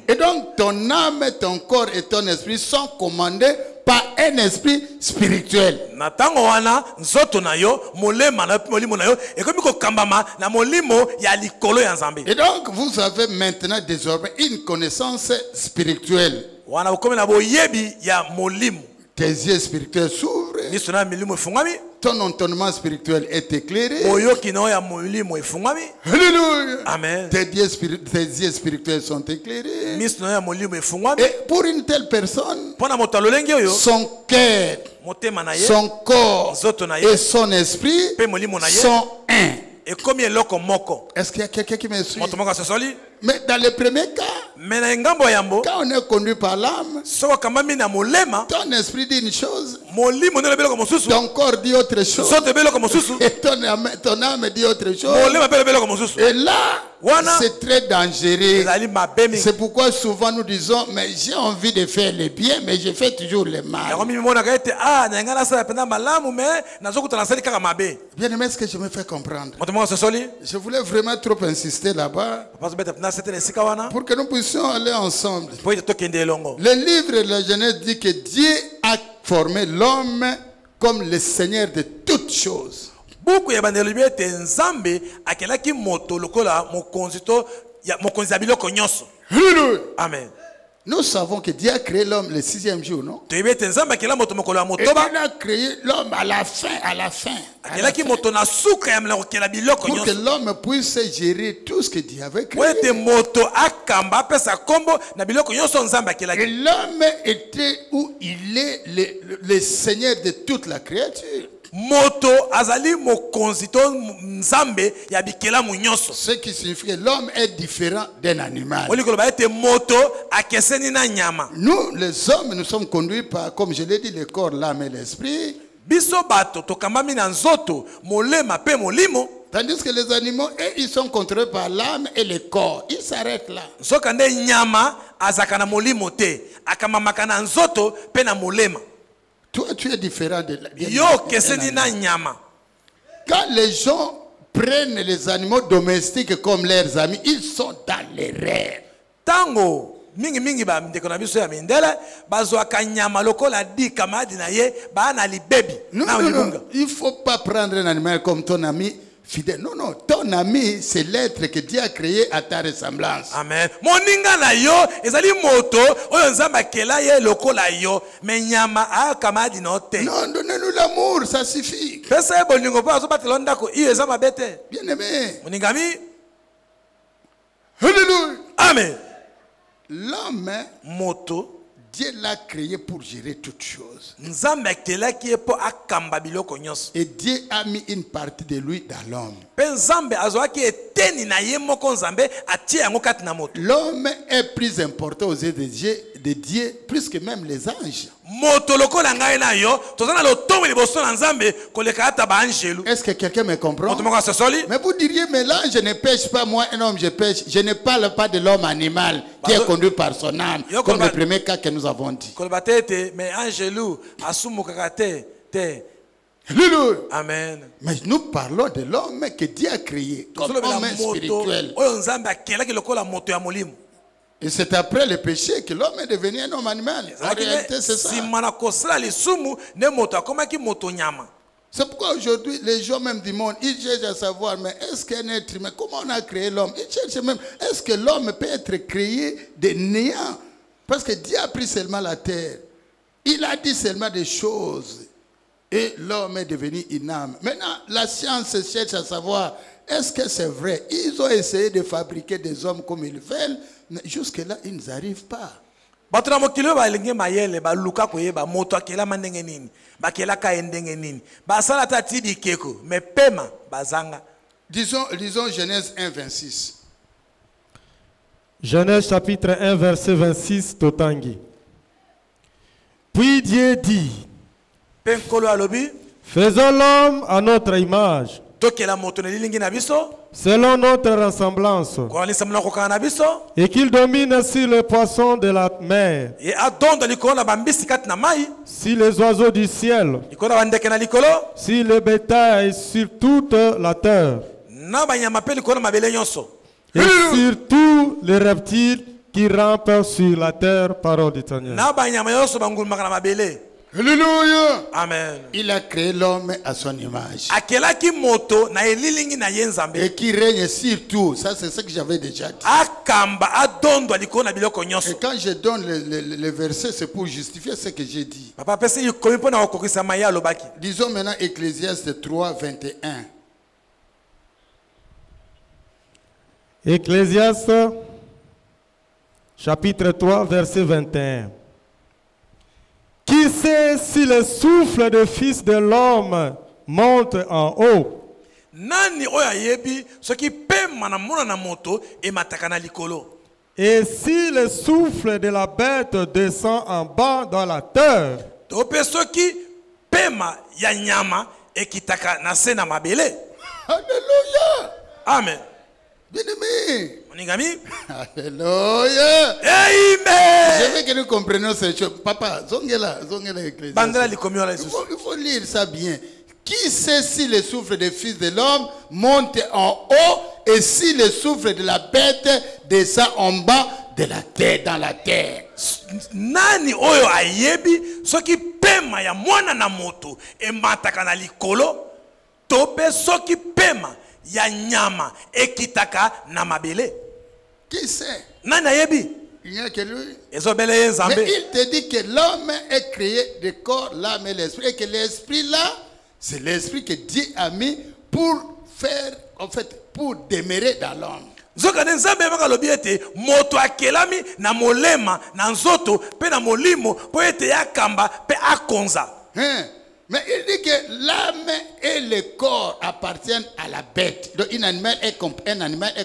Et donc ton âme, ton corps et ton esprit sont commandés par un esprit spirituel. Et donc vous avez maintenant désormais une connaissance spirituelle. Tes yeux spirituels s'ouvrent. Ton entendement spirituel est éclairé. Alléluia. Amen. Tes yeux spirituels sont éclairés. Et pour une telle personne, son cœur, son corps et son esprit sont un. Est-ce qu'il y a quelqu'un qui me suit? Mais dans le premier cas, quand on est conduit par l'âme, ton esprit dit une chose, ton corps dit autre chose, et ton âme dit autre chose. Et là, c'est très dangereux. C'est pourquoi souvent nous disons, mais j'ai envie de faire le bien, mais je fais toujours le mal. Bien aimé, ce que je me fais comprendre, je voulais vraiment trop insister là-bas pour que nous puissions aller ensemble. Le livre de la Genèse dit que Dieu a formé l'homme comme le Seigneur de toutes choses. Beaucoup ya bandelo biete nzambe akelaki moto lokola mokonzito ya mokonzi biloko nyonso. Amen. Nous savons que Dieu a créé l'homme le 6e jour, non? Et il a créé l'homme à la fin, pour que l'homme puisse gérer tout ce que Dieu avait créé. Et l'homme était où il est le Seigneur de toute la créature. Moto azali mokonzito nzambe ya bikela munyonso. Ce qui signifie que l'homme est différent d'un animal. Moto akeseni na nyama. Nous les hommes nous sommes conduits par, comme je l'ai dit, le corps, l'âme et l'esprit. Biso bato tokambami na nzoto molema pe molimo. Tandis que les animaux, ils sont contrôlés par l'âme et le corps. Ils s'arrêtent là. Zokande nyama azakana molimo te akamamaka na nzoto pe na molema. Toi, tu es différent de la Quand les gens prennent les animaux domestiques comme leurs amis, ils sont dans les rêves. Tango mingi ba ndeko na biso ya mindele bazwa kanyama lokola di kamadi na ye ba na libebi na libunga. Il faut pas prendre un animal comme ton ami fidèle. Non, non, ton ami, c'est l'être que Dieu a créé à ta ressemblance. Amen. Moninga na yo, ezali moto, oyo nzamba kela ye lokola yo, menyama a kamadi no te. Non, donnez-nous l'amour, ça suffit. Pesa e bolingo pa zo batelonda ko iyo ezamba bete. Bien aimé. Moningami. Alléluia. Amen. L'homme, moto, Dieu l'a créé pour gérer toutes choses. Et Dieu a mis une partie de lui dans l'homme. L'homme est plus important aux yeux de Dieu plus que même les anges. Est-ce que quelqu'un me comprend? Mais vous diriez, mais l'ange ne pêche pas, moi un homme je pêche. Je ne parle pas de l'homme animal qui est conduit par son âme, comme le premier cas que nous avons dit. Amen. Mais nous parlons de l'homme que Dieu a créé comme homme spirituel. Et c'est après le péché que l'homme est devenu un homme animal. En réalité, c'est ça. C'est pourquoi aujourd'hui, les gens même du monde, ils cherchent à savoir, mais est-ce qu'un être humain, comment on a créé l'homme? Ils cherchent même, est-ce que l'homme peut être créé de néant? Parce que Dieu a pris seulement la terre. Il a dit seulement des choses. Et l'homme est devenu une âme. Maintenant, la science cherche à savoir, est-ce que c'est vrai? Ils ont essayé de fabriquer des hommes comme ils veulent, mais jusque-là, ils n'arrivent pas. Disons Genèse 1, 26. Genèse chapitre 1, verset 26, Totangi. Puis Dieu dit, faisons l'homme à notre image, selon notre ressemblance, et qu'il domine sur les poissons de la mer, sur les oiseaux du ciel, sur le bétail, sur toute la terre, et sur tous les reptiles qui rampent sur la terre, parole du Seigneur. Alléluia. Amen. Il a créé l'homme à son image. Et qui règne sur tout. Ça, c'est ce que j'avais déjà dit. Et quand je donne le verset, c'est pour justifier ce que j'ai dit. Disons maintenant Ecclésiaste 3, 21. Ecclésiaste, chapitre 3, verset 21. Qui sait si le souffle du Fils de l'homme monte en haut? Et si le souffle de la bête descend en bas dans la terre? Alléluia. Amen. Bien-aimé. Alléluia. Amen. Je veux que nous comprenions ces choses. Papa, zongela Ecclésiaste. Il faut lire ça bien. Qui sait si le souffle des fils de l'homme monte en haut et si le souffle de la bête descend en bas de la terre, dans la terre? Nani oyo ayebi soki pe pema ya mwana na moto emataka na likolo to pe soki pema ya nyama ekitaka na mabele. Qui sait? Nani ayebi? Il n'y a que lui. Mais il te dit que l'homme est créé de corps, l'âme et l'esprit. Et que l'esprit là, c'est l'esprit que Dieu a mis pour faire, en fait, pour demeurer dans l'homme. Zoka nzambe baka lobi ete moto akelami na molema na nzoto pe na molimo po ete yakamba pe akonza. Mais il dit que l'âme et le corps appartiennent à la bête. Donc un animal est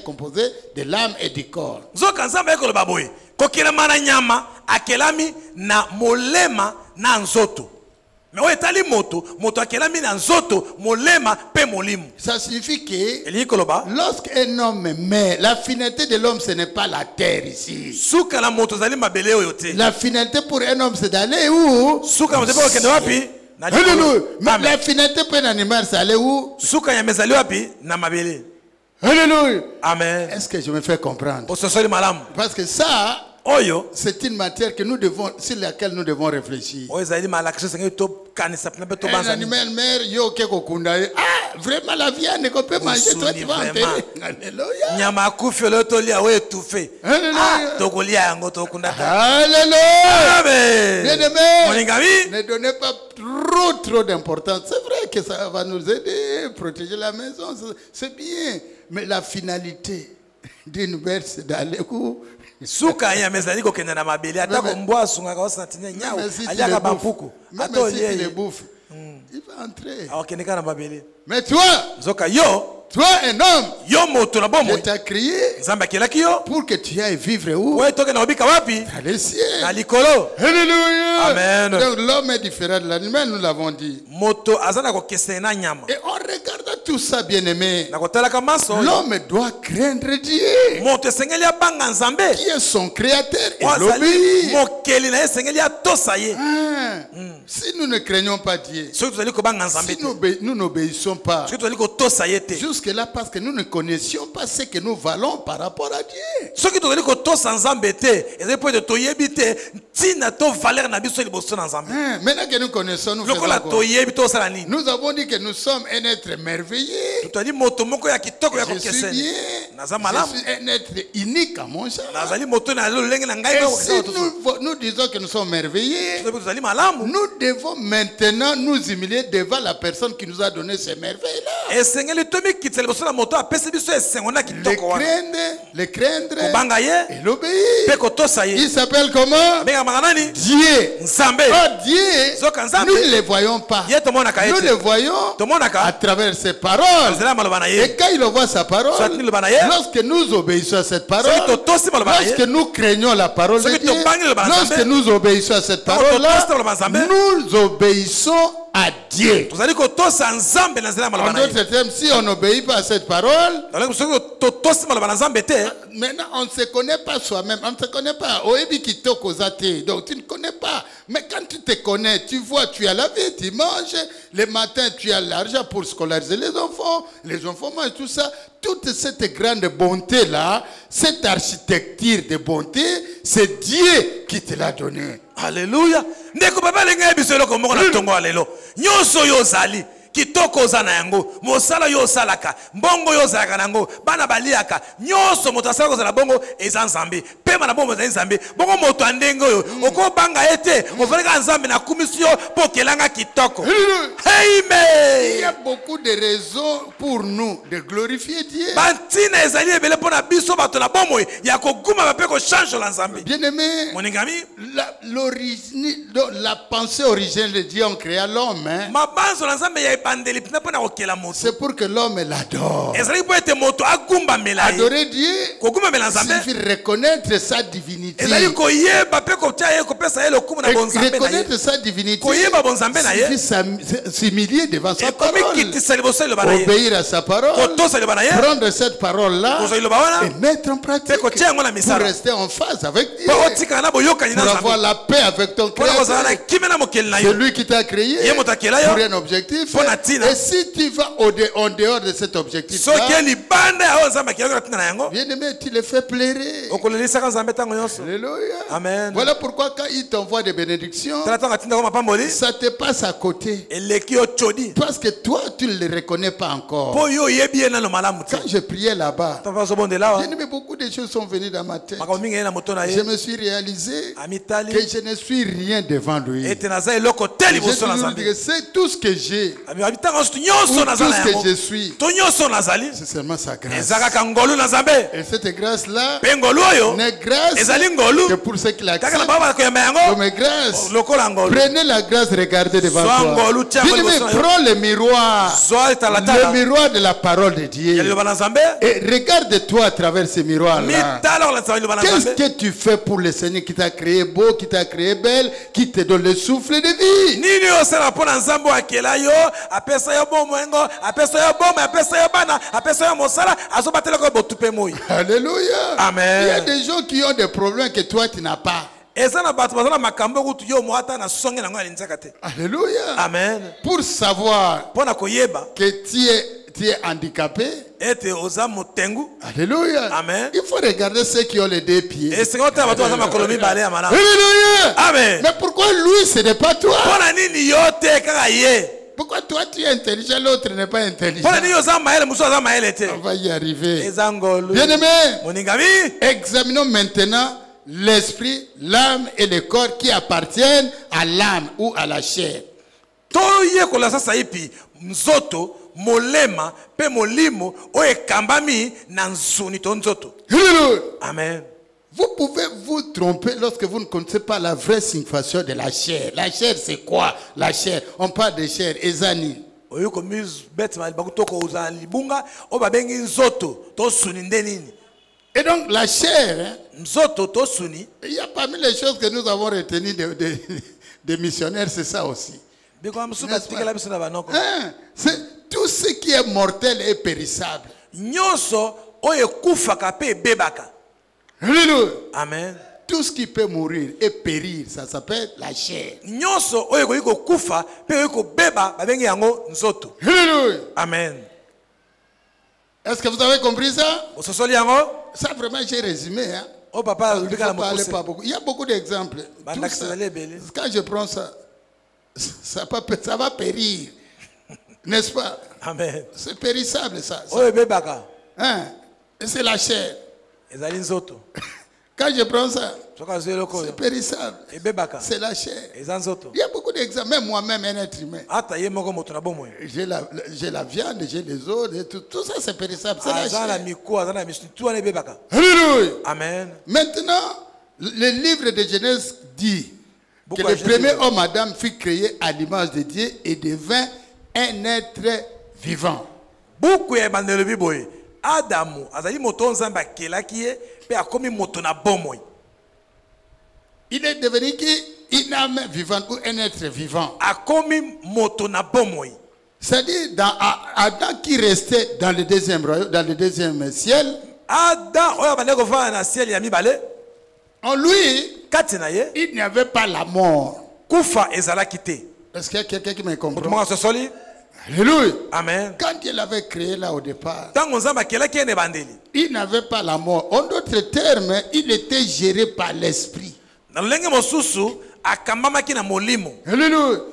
composé de l'âme et du corps. Zoka nzambe eko loba boye kokelama na nyama akelami na molema na nzoto. Mais où est-ali moto akelami na nzoto molema pe molimo. Ça signifie que lorsqu'un homme meurt, la finalité de l'homme ce n'est pas la terre ici. Suka la moto zali mabele oyo te. La finalité pour un homme c'est d'aller où? Suka moto ko kende wapi? Alléluia. Mais la finalité pour un animal c'est aller où? Suka ya mezali wapi? Na mabele. Alléluia. Amen. Est-ce que je me fais comprendre? Parce que ça, c'est une matière que nous devons, sur laquelle nous devons réfléchir. Un animal meurt, vraiment la viande qu'on peut manger, toi tu vas enterrer. Alléluia. Alléluia. Bien-aimé, ne donnez pas trop d'importance. C'est vrai que ça va nous aider, protéger la maison, c'est bien. Mais la finalité d'une mère, c'est d'aller où? Suka ya mezali ko kenda na mabele atako mbwa sunga ka santinya nyao aliaka bampuku ato les bouffe il va entrer akendeka na mabele. Mais toi zoka yo toi un homme yo moto na bomo t'a créé nzamba kelaki yo pour que tu ailles vivre où? Ouais toke na obika wapi? Dans les cieux. Na likolo. Alléluia. Amen. Donc l'homme est différent de l'animal, nous l'avons dit. Moto azana ko kesena nyama. Et on regarde tout ça, bien-aimé. L'homme doit craindre Dieu. Qui est son créateur et l'obéir. Si nous ne craignons pas Dieu, si nous n'obéissons pas, jusque-là parce que nous ne connaissions pas ce que nous valons par rapport à Dieu. Maintenant que nous connaissons, nous faisons quoi? Nous avons dit que nous sommes un être merveilleux. Je suis bien. Je suis un être unique à mon genre. Et si nous disons que nous sommes merveilleux, nous devons maintenant nous humilier devant la personne qui nous a donné ces merveilles-là. Le craindre et l'obéir. Il s'appelle comment? Dieu. Oh Dieu, nous ne le voyons pas. Nous le voyons à travers ses paroles. Et quand il voit sa parole, lorsque nous obéissons à cette parole, lorsque nous craignons la parole de Dieu, lorsque nous obéissons à cette parole-là, nous obéissons à Dieu. En d'autres termes, si on n'obéit pas à cette parole, maintenant on ne se connaît pas soi-même, on ne se connaît pas. Donc tu ne connais pas. Mais quand tu te connais, tu vois, tu as la vie, tu manges, le matin tu as l'argent pour scolariser les enfants mangent tout ça. Toute cette grande bonté-là, cette architecture de bonté, c'est Dieu qui te l'a donné. Alléluia. Ndeko papa lenga biselo ko moko na tongo alelo. Nyoso yo zali. Kitoko za na yango. Mosala yo salaka. Mbongo yo zalaka nango. Bana baliaka. Nyoso moto asala ko za bongo eza nzambe. Pema na bongo za nzambe. Bongo moto andengo yo. Oko banga ete. Ofeleka nzambe na kumisio po kelanga kitoko. Amen. Il y a beaucoup de raisons pour nous de glorifier Dieu. Bantina ezali ebele pona biso bato na bomo ya ko guma ba pe ko change la nzambe. Bien-aimé, moningami, la pensée originelle de Dieu en créant l'homme. C'est pour que l'homme l'adore. Adorer Dieu signifie reconnaître sa divinité. Et reconnaître sa divinité signifie s'humilier devant sa parole. Obéir à sa parole. Prendre cette parole-là et mettre en pratique pour rester en phase avec Dieu. Pour avoir la paix avec ton créateur. C'est lui qui t'a créé pour un objectif. Et si tu vas en dehors de cet objectif-là, bien-aimé, tu le fais pleurer. Alléluia. Amen. Voilà pourquoi quand il t'envoie des bénédictions, ça te passe à côté. Parce que toi, tu ne le reconnais pas encore. Quand je priais là-bas, beaucoup de choses sont venues dans ma tête. Je me suis réalisé que je ne suis rien devant lui. C'est tout ce que j'ai, tout ce que je suis, c'est seulement sa grâce. Et cette grâce-là n'est grâce que pour ceux qui l'acceptent. Donc mes grâces, prenez la grâce, regardez devant toi. Prends le miroir de la parole de Dieu et regarde-toi à travers ce miroir-là. Qu'est-ce que tu fais pour le Seigneur qui t'a créé beau, qui t'a créé belle, qui te donne le souffle de vie? Alléluia. Amen. Il y a des gens qui ont des problèmes que toi tu n'as pas. Alléluia. Amen. Pour savoir que tu es handicapé. Alléluia. Amen. Il faut regarder ceux qui ont les deux pieds. Alléluia. Amen. Mais pourquoi lui ce n'est pas toi? Pourquoi toi tu es intelligent, l'autre n'est pas intelligent? On va y arriver. Bien-aimé, examinons maintenant l'esprit, l'âme et le corps qui appartiennent à l'âme ou à la chair. Amen. Vous pouvez vous tromper lorsque vous ne connaissez pas la vraie signification de la chair. La chair, c'est quoi? La chair, on parle de chair, Ezani. Et donc la chair, il y a parmi les choses que nous avons retenues des missionnaires, c'est ça aussi. C'est tout ce qui est mortel et périssable. Alléluia. Amen. Tout ce qui peut mourir et périr, ça s'appelle la chair. Alléluia. Amen. Est-ce que vous avez compris ça? Ça vraiment j'ai résumé. Hein? Pas beaucoup. Il y a beaucoup d'exemples. Quand je prends ça, ça va périr. N'est-ce pas? Amen. C'est périssable ça. Hein? C'est la chair. Quand je prends ça, c'est périssable. C'est la chair. Il y a beaucoup d'exemples. Même moi-même, un être humain. J'ai la viande, j'ai les os, tout ça c'est périssable. C'est la chair. Alléluia. Amen. Maintenant, le livre de Genèse dit que le premier homme Adam fut créé à l'image de Dieu et devint un être vivant. Adamu azali moto nzamba kelaki ye pe akomi moto na bomoi. Il est devenu une âme vivante ou un être vivant. Akomi moto na bomoi. C'est-à-dire dans Adam qui restait dans le deuxième royaume, dans le deuxième ciel. Adam oya bande ko fa na ciel ya mibale. En lui, katina ye, il n'y avait pas la mort. Kufa ezalaki te. Est-ce qu'il y a quelqu'un qui me comprend? Alléluia. Amen. Quand Dieu l'avait créé là au départ, il n'avait pas la mort. En d'autres termes, il était géré par l'esprit. Alléluia.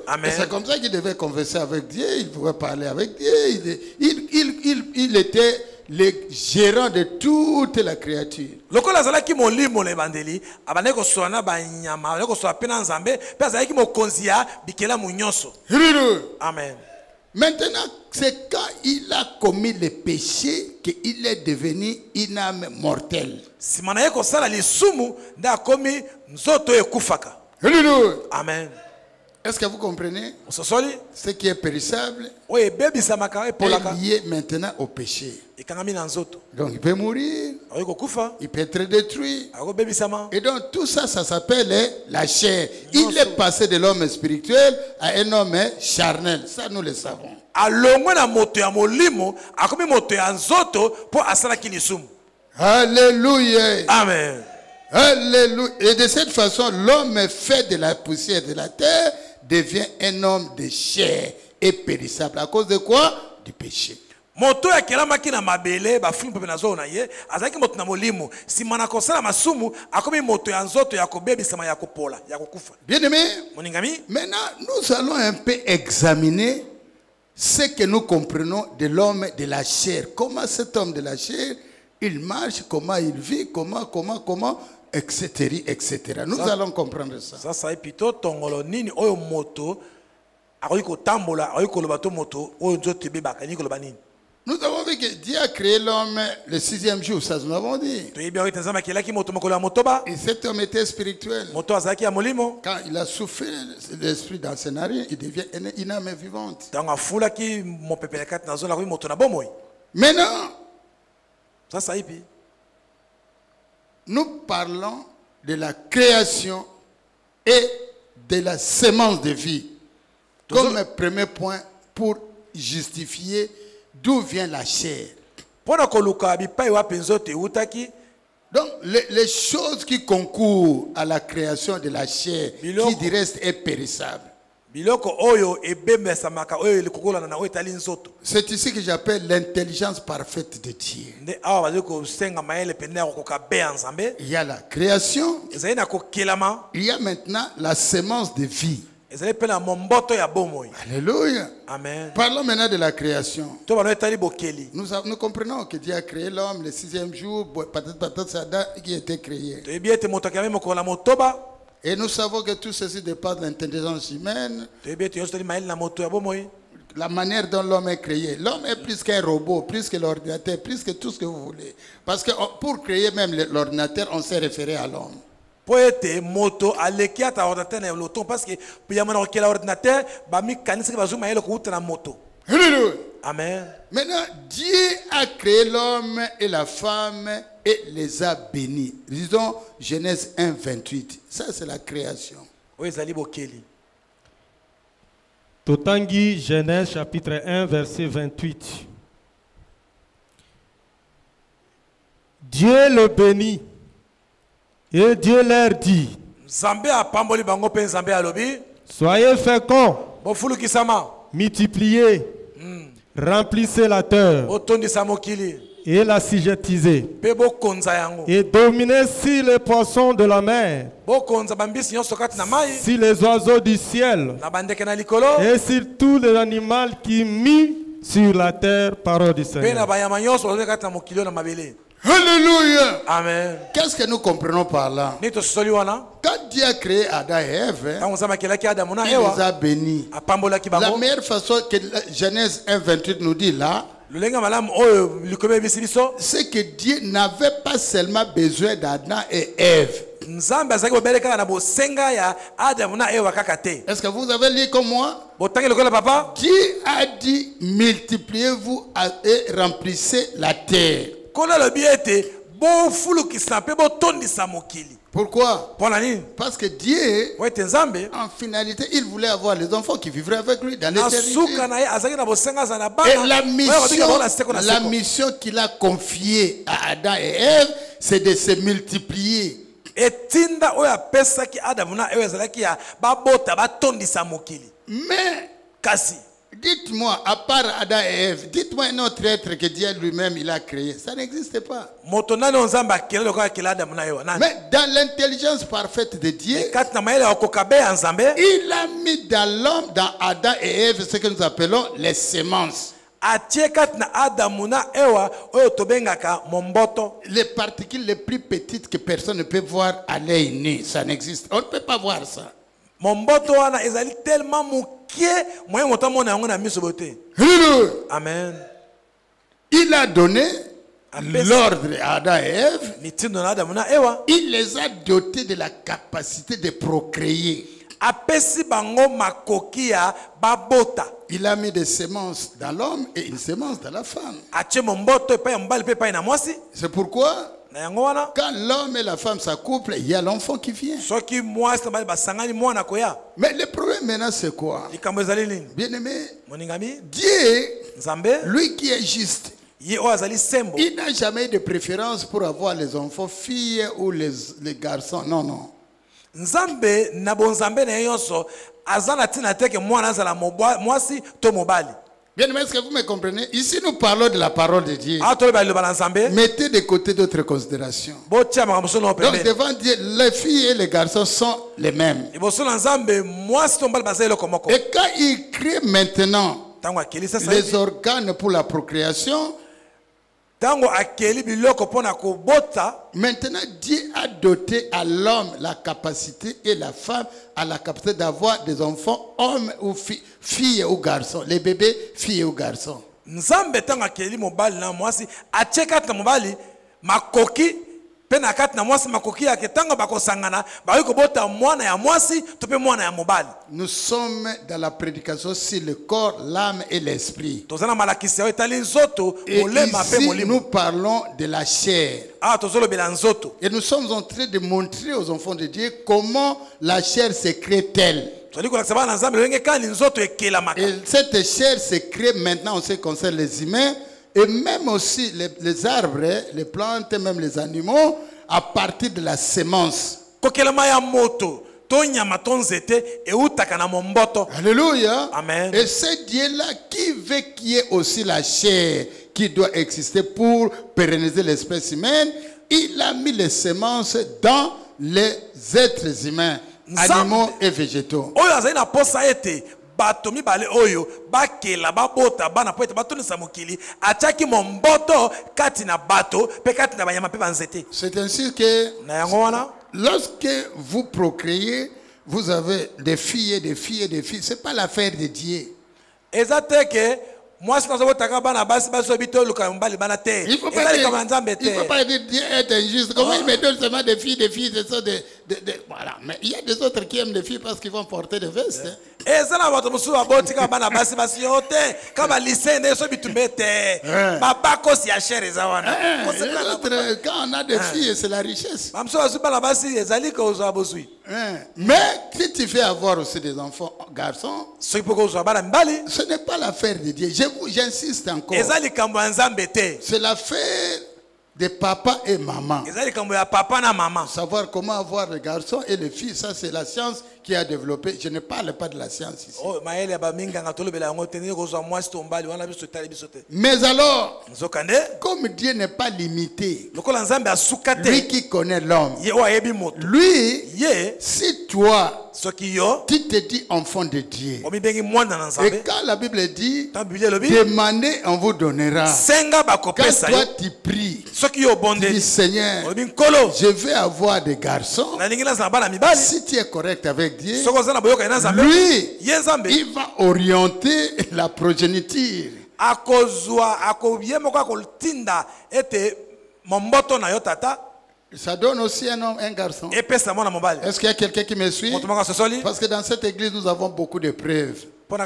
Amen. C'est comme ça qu'il devait converser avec Dieu, il pouvait parler avec Dieu. Il était le gérant de toute la créature. Amen. Maintenant, c'est quand il a commis le péché qu'il est devenu une âme mortelle. Amen. Est-ce que vous comprenez? Ce qui est périssable est lié maintenant au péché. Donc il peut mourir, il peut être détruit. Et donc tout ça, ça s'appelle la chair. Il est passé de l'homme spirituel à un homme charnel. Ça, nous le savons. Alléluia. Alléluia. Alléluia. Et de cette façon, l'homme fait de la poussière de la terre devient un homme de chair et périssable. À cause de quoi? Du péché. Moto ya kelama na mabele ba film pe nazo na ye azaki moto na molimo si mana kosala masumu akomi moto ya nzoto ya kobebisama ya kopola ya kokufa. Bien-aimé, moningami, maintenant nous allons un peu examiner ce que nous comprenons de l'homme de la chair. Comment cet homme de la chair, il marche, comment il vit, comment, etc., etc. Nous allons comprendre ça. Ça c'est plutôt tongolo nini oyo moto akoiko tambola akoiko lobato moto oyo nzoto bebaka ni koloba nini. Nous avons vu que Dieu a créé l'homme le 6e jour, ça nous l'avons dit. Et cet homme était spirituel. Quand il a soufflé l'esprit dans ses narines, il devient une âme vivante. Maintenant, nous parlons de la création et de la sémence de vie. Comme premier point pour justifier d'où vient la chair. Donc, les choses qui concourent à la création de la chair, qui du reste est périssable. C'est ici que j'appelle l'intelligence parfaite de Dieu. Il y a la création, il y a maintenant la sémence de vie. Alléluia. Amen. Parlons maintenant de la création. Nous comprenons que Dieu a créé l'homme le 6e jour, peut-être c'est Adam qui a été créé. Et nous savons que tout ceci dépasse l'intelligence humaine. La manière dont l'homme est créé. L'homme est plus qu'un robot, plus que l'ordinateur, plus que tout ce que vous voulez. Parce que pour créer même l'ordinateur, on s'est référé à l'homme. Moto alekia ta ordinateur na loto parce que pour yamana okela ordinateur ba mi kanisa ki bazuma yelo ko na moto. Amen. Maintenant Dieu a créé l'homme et la femme et les a bénis. Disons Genèse 1:28. Ça c'est la création. Oezali bokeli. Totangi Genèse chapitre 1 verset 28. Dieu le bénit. Et Dieu leur dit, soyez féconds, multipliez, remplissez la terre et la l'assujettissez, et dominez sur les poissons de la mer, sur les oiseaux du ciel, et sur tous les animaux qui mis sur la terre, parole du Seigneur. Alléluia. Amen. Qu'est-ce que nous comprenons par là? Quand Dieu a créé Adam et Ève, il les a bénis. La meilleure façon que Genèse 1:28 nous dit là, c'est que Dieu n'avait pas seulement besoin d'Adam et Ève. Est-ce que vous avez lu comme moi? Dieu a dit multipliez-vous et remplissez la terre. Pourquoi? Parce que Dieu, en finalité, il voulait avoir les enfants qui vivraient avec lui dans l'éternité. Et la mission qu'il a confiée à Adam et Ève, c'est de se multiplier. Mais dites-moi, à part Adam et Ève, dites-moi un autre être que Dieu lui-même il a créé. Ça n'existe pas. Mais dans l'intelligence parfaite de Dieu, il a mis dans l'homme, dans Adam et Ève, ce que nous appelons les semences. Les particules les plus petites que personne ne peut voir à l'œil nu, ça n'existe. On ne peut pas voir ça. Amen. Il a donné l'ordre à Adam et Ève. Il les a dotés de la capacité de procréer. Il a mis des semences dans l'homme et une semence dans la femme. C'est pourquoi quand l'homme et la femme s'accouplent, il y a l'enfant qui vient. Mais le problème maintenant c'est quoi? Bien-aimé, Dieu, lui qui est juste, Il n'a jamais eu de préférence pour avoir les enfants filles ou les garçons. Non, non. Nzambe na bonzambe na yonso azana tina teke mwana azala mwasi to mobali. Bien, mais est-ce que vous me comprenez? Ici, nous parlons de la parole de Dieu. Mettez de côté d'autres considérations. Donc, devant Dieu, les filles et les garçons sont les mêmes. Et quand il crée maintenant les organes pour la procréation, maintenant Dieu a doté à l'homme la capacité et la femme à la capacité d'avoir des enfants, hommes ou filles ou garçons, les bébés filles ou garçons. Nzambe tanga keli mobali na mwasi acheka ta mobali makoki pe na kati na mwasi makoki yake tanga bakosangana bayiko bota mwana ya mwasi to pe mwana ya mobali. Nous sommes dans la prédication sur le corps, l'âme et l'esprit. Tozana malakisi ya etali nzoto molema pe molimo. Nous parlons de la chair. Tozolo bela nzoto. Et nous sommes en train de montrer aux enfants de Dieu comment la chair se crée-t-elle. Et cette chair se crée maintenant en ce qui concerne les humains et même aussi les arbres, les plantes, même les animaux à partir de la sémence. Alléluia. Amen. Et c'est Dieu-là qui veut qu'il y ait aussi la chair qui doit exister pour pérenniser l'espèce humaine. Il a mis les semences dans les êtres humains, animaux et végétaux. Batomi bale oyo bakela babota bana poete batonisa mokili ataki momboto kati na bato pe kati na banyama pe banzete. C'est ainsi que lorsque vous procréez, vous avez des filles et des filles et des filles. C'est pas l'affaire de Dieu. Ezateke moi si nous avons taka bana basi baso bito luka mbali bana te. Il faut pas dire Dieu est injuste. Comment il me donne seulement des filles, ce sont voilà. Mais il y a des autres qui aiment les filles parce qu'ils vont porter des vestes. Et ça na bato musu aboti ka bana basi basi yote kaba lycée ne so bitumete. Baba kosi ya chere za wana. Quand on a des filles, c'est la richesse. Mamso azu bana basi ezali ko zo abozui. Mais si tu fais avoir aussi des enfants garçons, ce n'est pas l'affaire de Dieu. J'insiste encore. C'est l'affaire de papa et maman. Savoir comment avoir les garçons et les filles, ça c'est la science qui a développé. Je ne parle pas de la science ici. Mais alors, comme Dieu n'est pas limité, lui qui connaît l'homme, lui, si toi, tu te dis enfant de Dieu, et quand la Bible dit demandez, on vous donnera. Quand toi tu pries, tu dis Seigneur, je vais avoir des garçons. Si tu es correct avec Dieu, lui, il va orienter la progéniture. Ça donne aussi un homme, un garçon. Est-ce qu'il y a quelqu'un qui me suit? Parce que dans cette église, nous avons beaucoup de preuves. Et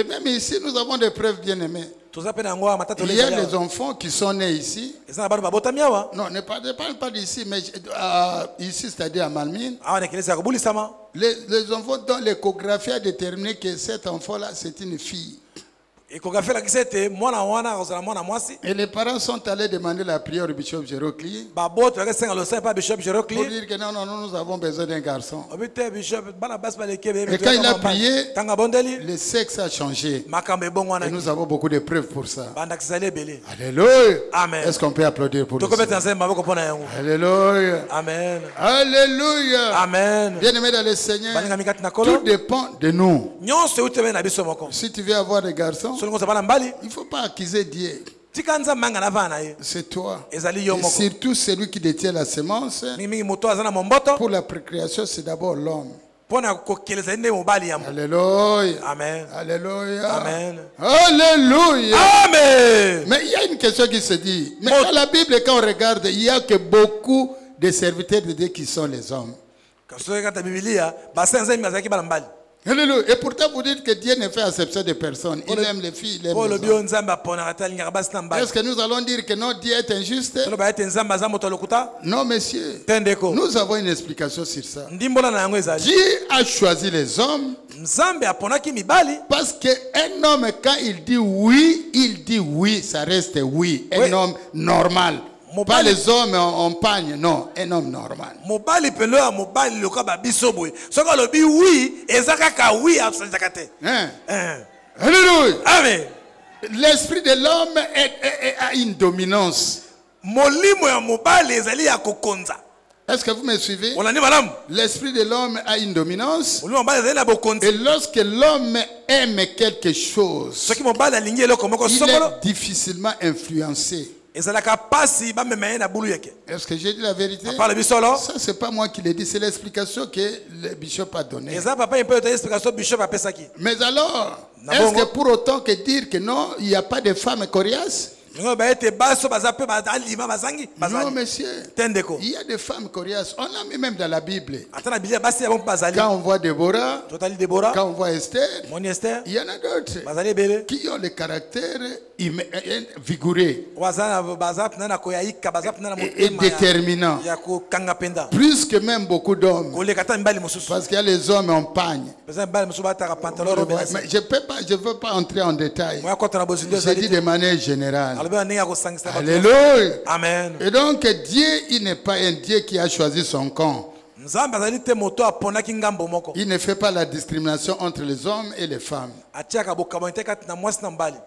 même ici, nous avons des preuves bien aimées. Il y a des enfants qui sont nés ici. Non, ne parle pas d'ici, mais ici, c'est-à-dire à Malmine. Les enfants dont l'échographie a déterminé que cet enfant-là, c'est une fille. Et les parents sont allés demander la prière au bishop Gérocli pour dire que non, nous avons besoin d'un garçon. Et quand il a prié, le sexe a changé. Et nous avons beaucoup de preuves pour ça. Alléluia. Amen. Est-ce qu'on peut applaudir pour ça? Alléluia. Amen. Alléluia. Amen. Bien-aimés dans le Seigneur, tout dépend de nous. Si tu veux avoir des garçons, il ne faut pas accuser Dieu. C'est toi. Et surtout celui qui détient la semence. Pour la procréation, c'est d'abord l'homme. Alléluia. Amen. Alléluia. Amen. Alléluia. Amen. Mais il y a une question qui se dit. Mais dans la Bible, quand on regarde, il n'y a que beaucoup de serviteurs de Dieu qui sont les hommes. Alléluia. Et pourtant, vous dites que Dieu ne fait acception de personne. Il aime les filles, il aime les hommes. Est-ce que nous allons dire que non, Dieu est injuste? Non, messieurs. Nous avons une explication sur ça. Dieu a choisi les hommes parce qu'un homme, quand il dit oui, ça reste oui. Un homme normal. Pas les hommes en pagne, non, un homme normal. Alléluia. Amen. L'esprit de l'homme a une dominance. Est-ce que vous me suivez? L'esprit de l'homme a une dominance. Et lorsque l'homme aime quelque chose, il est difficilement influencé. Est-ce que j'ai dit la vérité? Ça, c'est pas moi qui l'ai dit, c'est l'explication que le bishop a donnée. Mais alors, est-ce que pour autant que dire que non, il n'y a pas de femmes coriaces? Non, monsieur. Il y a des femmes coriaces. On l'a mis même dans la Bible. Quand on voit Déborah, quand on voit Esther, il y en a d'autres qui ont le caractère vigoureux et déterminant. Plus que même beaucoup d'hommes. Parce qu'il y a les hommes en pagne. Mais je ne veux pas entrer en détail. Je dis de manière générale. Alléluia. Amen. Et donc Dieu, il n'est pas un Dieu qui a choisi son camp. Il ne fait pas la discrimination entre les hommes et les femmes.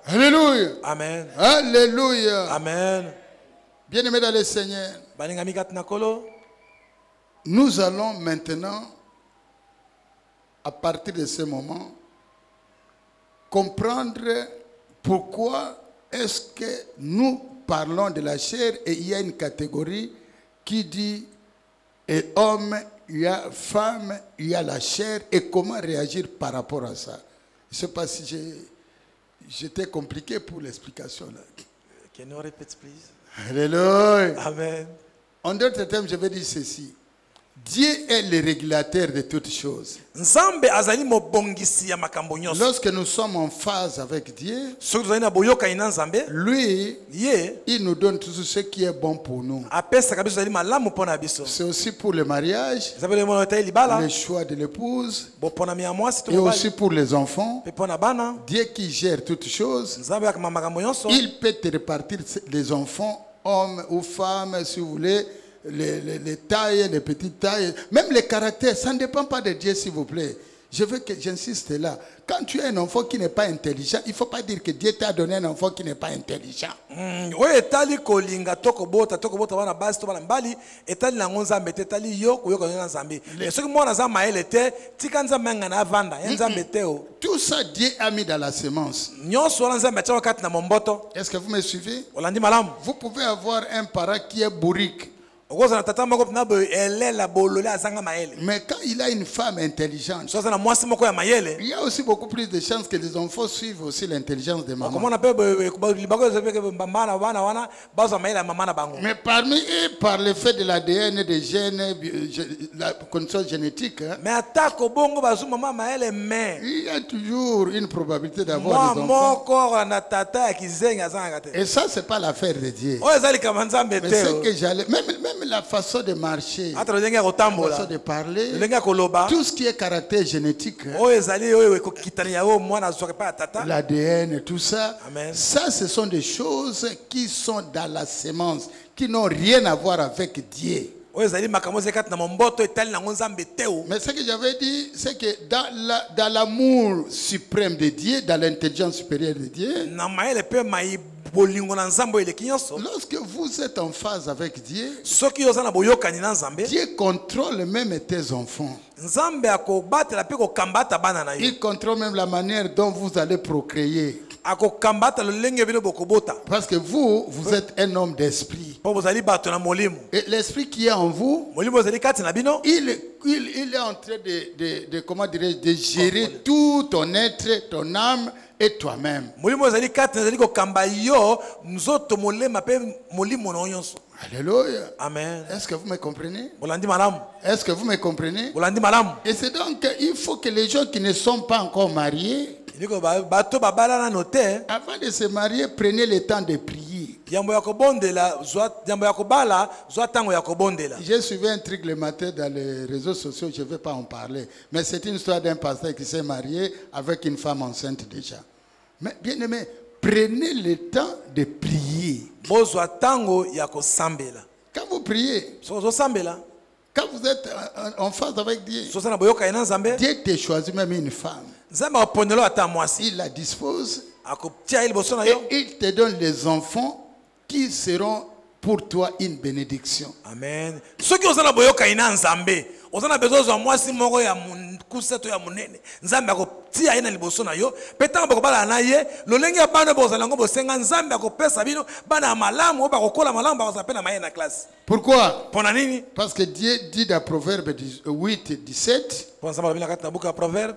Alléluia. Amen. Alléluia. Amen. Bien-aimés dans le Seigneur, nous allons maintenant, à partir de ce moment, comprendre pourquoi est-ce que nous parlons de la chair et il y a une catégorie qui dit et homme, il y a femme, il y a la chair et comment réagir par rapport à ça. Je ne sais pas si j'étais compliqué pour l'explication là. Can you repeat, please? Alléluia. Amen. En d'autres termes, je vais dire ceci. Dieu est le régulateur de toutes choses. Lorsque nous sommes en phase avec Dieu, lui, il nous donne tout ce qui est bon pour nous. C'est aussi pour le mariage, le choix de l'épouse, et aussi pour les enfants. Dieu qui gère toutes choses, il peut te répartir les enfants, hommes ou femmes, si vous voulez, les tailles, les petites tailles, même les caractères, ça ne dépend pas de Dieu, s'il vous plaît. Je veux que j'insiste là. Quand tu as un enfant qui n'est pas intelligent, il ne faut pas dire que Dieu t'a donné un enfant qui n'est pas intelligent. Tout ça, Dieu a mis dans la semence. Est-ce que vous me suivez? Vous pouvez avoir un parent qui est bourrique. Mais quand il a une femme intelligente, il y a aussi beaucoup plus de chances que les enfants suivent aussi l'intelligence de maman. Mais parmi eux, par le fait de l'ADN, des gènes, la condition génétique, il y a toujours une probabilité d'avoir des enfants. Et ça, ce n'est pas l'affaire de Dieu. Mais c'est que j'allais... Même la façon de marcher, la façon de parler, tout ce qui est caractère génétique, l'ADN, tout ça, ça ce sont des choses qui sont dans la sémence, qui n'ont rien à voir avec Dieu. Mais ce que j'avais dit, c'est que dans l'amour suprême de Dieu, dans l'intelligence supérieure de Dieu, lorsque vous êtes en phase avec Dieu, Dieu contrôle même tes enfants. Il contrôle même la manière dont vous allez procréer. Parce que vous êtes un homme d'esprit. Et l'esprit qui est en vous, il est en train de gérer tout ton être, ton âme et toi-même. Alléluia. Amen. Est-ce que vous me comprenez? Est-ce que vous me comprenez? Et c'est donc, il faut que les gens qui ne sont pas encore mariés, avant de se marier, prenez le temps de prier. J'ai suivi un truc le matin dans les réseaux sociaux, je ne vais pas en parler. Mais c'est une histoire d'un pasteur qui s'est marié avec une femme enceinte déjà. Mais bien aimé, prenez le temps de prier. Quand vous priez, quand vous êtes en phase avec Dieu, Dieu te choisit même une femme. Il la dispose et il te donne les enfants qui seront pour toi une bénédiction. Amen. Ceux qui ont besoin Nzambe, on a besoin de moi si moko ya kuseto ya munene. Nzambe akotia ina liboso na yo. Petango bakobala na ye, lolenge ya bana bozala ngo bosenga Nzambe akopesa bino bana malamu ba kokola malamu ba kozapela maye na classe. Pourquoi? Pona nini? Parce que Dieu dit dans Proverbe 8:17.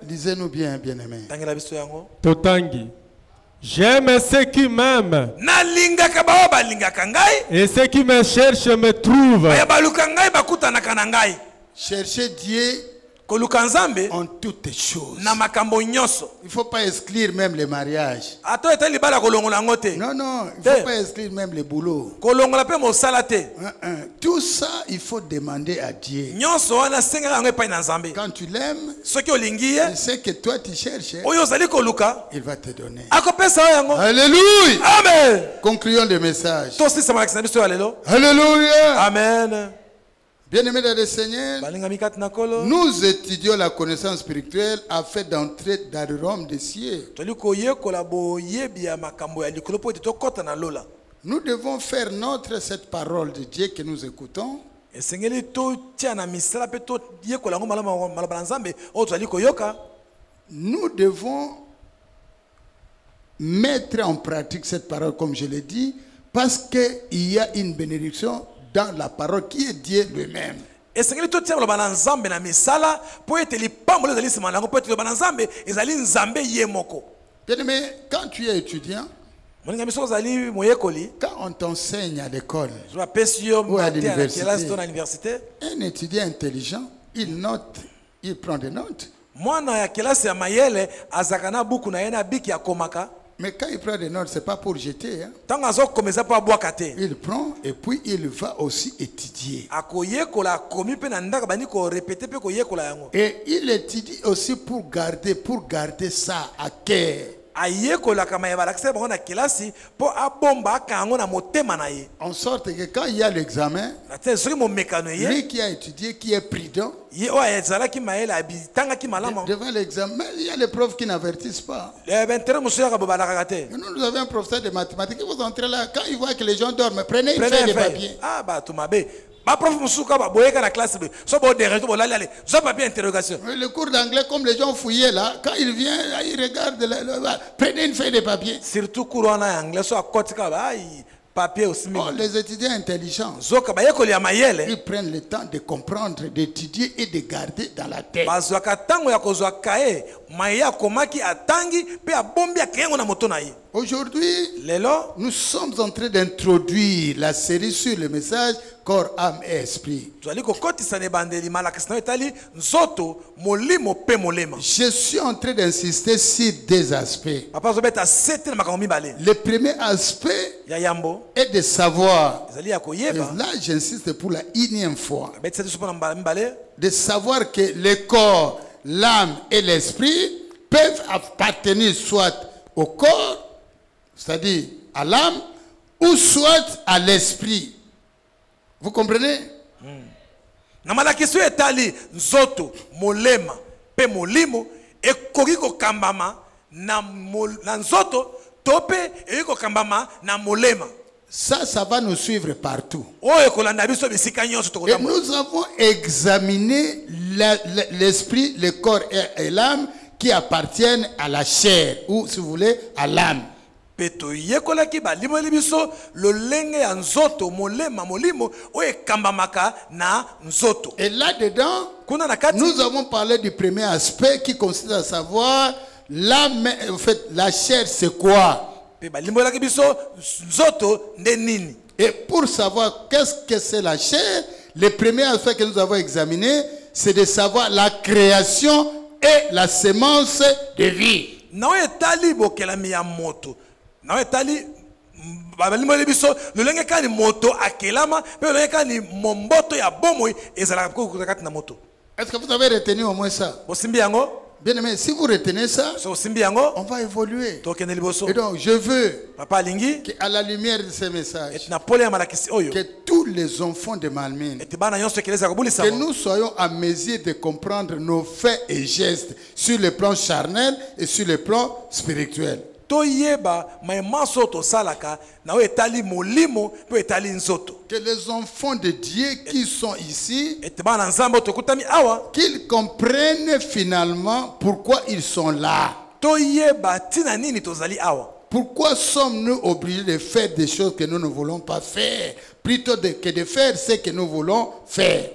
Lisez-nous bien, bien-aimés. Totangi. J'aime ceux qui m'aiment. Et ceux qui me cherchent me trouvent. Cherchez Dieu en toutes choses. Il ne faut pas exclure même les mariages. Non, non, il ne faut pas exclure même les boulots. Tout ça, il faut demander à Dieu. Quand tu l'aimes, il sait que toi tu cherches, il va te donner. Alléluia. Amen. Concluons le message. Alléluia. Amen. Bien-aimés dans le Seigneur, nous étudions la connaissance spirituelle afin d'entrer dans le royaume des cieux. Nous devons faire notre cette parole de Dieu que nous écoutons. Nous devons mettre en pratique cette parole comme je l'ai dit, parce qu'il y a une bénédiction dans la parole qui est Dieu lui-même. Bien-aimé, quand tu es étudiant, quand on t'enseigne à l'école ou à l'université, un étudiant intelligent, il note, il prend des notes. Mais quand il prend des notes, ce n'est pas pour jeter. Hein. Il prend et puis il va aussi étudier. Et il étudie aussi pour garder ça à cœur. En sorte que quand il y a l'examen, lui qui a étudié, qui est prudent, devant l'examen, il y a les profs qui n'avertissent pas. Nous avons un professeur de mathématiques qui vous entrez là, quand il voit que les gens dorment, prenez une feuille de papier. Le cours d'anglais, comme les gens fouillaient là, quand il vient, il regarde, prenez une feuille de papier. Surtout cours anglais, les étudiants intelligents, ils prennent le temps de comprendre, d'étudier et de garder dans la tête. Aujourd'hui, nous sommes en train d'introduire la série sur le message corps, âme et esprit. Je suis en train d'insister sur deux aspects. Le premier aspect est de savoir, et là j'insiste pour la énième fois, de savoir que le corps, l'âme et l'esprit peuvent appartenir soit au corps, c'est-à-dire à l'âme, ou soit à l'esprit. Vous comprenez? Ça va nous suivre partout. Et nous avons examiné l'esprit, le corps et l'âme qui appartiennent à la chair, ou si vous voulez, à l'âme. peto yekolaki balimoli biso lolenge ya nzoto molema molimo oyo ekambamaka na nzoto. Et là-dedans, kuna na kati nous avons parlé du premier aspect qui consiste à savoir en fait, la chair c'est quoi? pe balimbolaki biso nzoto nde nini. Et pour savoir qu'est-ce que c'est la chair, le premier aspect que nous avons examiné, c'est de savoir la création et la semence de vie. Na etali bokelami ya moto. Na etali balimoli biso lolenge kani moto akelama pe lolenge kani momboto ya bomoi ezala ko kati na moto. Est-ce que vous avez retenu au moins ça? Bosimbi yango? Bien aimé, si vous retenez ça, on va évoluer. Et donc, je veux qu'à la lumière de ces messages, que tous les enfants de Malmine, que nous soyons à mesure de comprendre nos faits et gestes sur le plan charnel et sur le plan spirituel. Que les enfants de Dieu qui sont ici, qu'ils comprennent finalement pourquoi ils sont là. Pourquoi sommes-nous obligés de faire des choses que nous ne voulons pas faire, plutôt que de faire ce que nous voulons faire?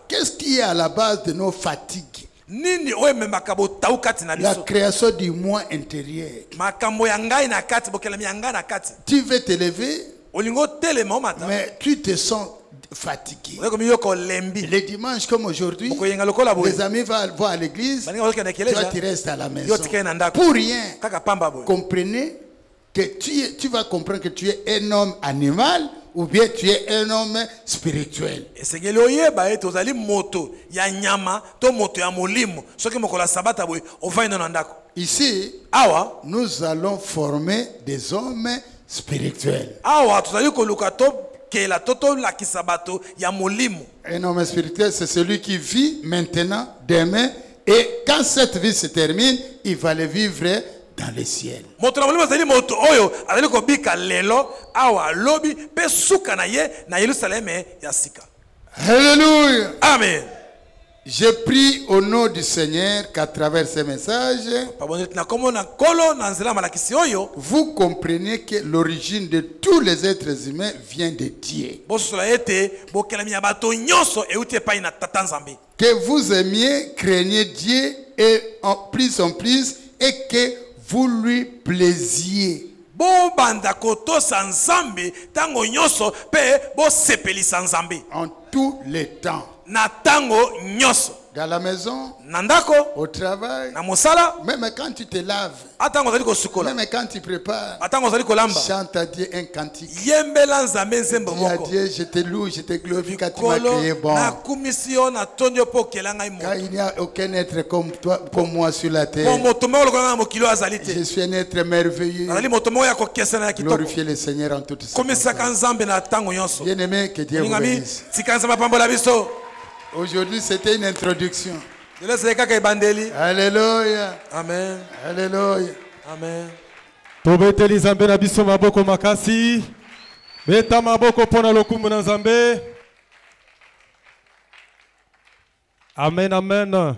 Qu'est-ce qui est à la base de nos fatigues? La création du moi intérieur. Tu veux te lever, mais tu te sens fatigué. Les dimanches comme aujourd'hui, les amis vont à l'église, toi tu restes à la maison. Pour rien, comprenez que tu vas comprendre que tu es un homme animal ou bien tu es un homme spirituel. Ici, nous allons former des hommes spirituels. Un homme spirituel, c'est celui qui vit maintenant, demain, et quand cette vie se termine, il va le vivre dans le ciel. Alléluia. Amen. Je prie au nom du Seigneur qu'à travers ces messages, vous comprenez que l'origine de tous les êtres humains vient de Dieu. Que vous aimiez, craignez Dieu et en plus et que vous lui plaisiez. En tous les temps. Dans la maison, au travail, même quand tu te laves, même quand tu prépares, chante à Dieu un cantique. Dis à Dieu, je te loue, je te glorifie car tu m'as créé bon. Car il n'y a aucun être comme toi, comme moi sur la terre. Je suis un être merveilleux. Glorifiez le Seigneur en toutes circonstances. Bien-aimé, que Dieu vous bénisse. Aujourd'hui, c'était une introduction. Alléluia. Amen. Alléluia. Amen. Tobeteli Nzambe na biso maboko makasi. Beta maboko pona lokumu na Nzambe. Amen, amen.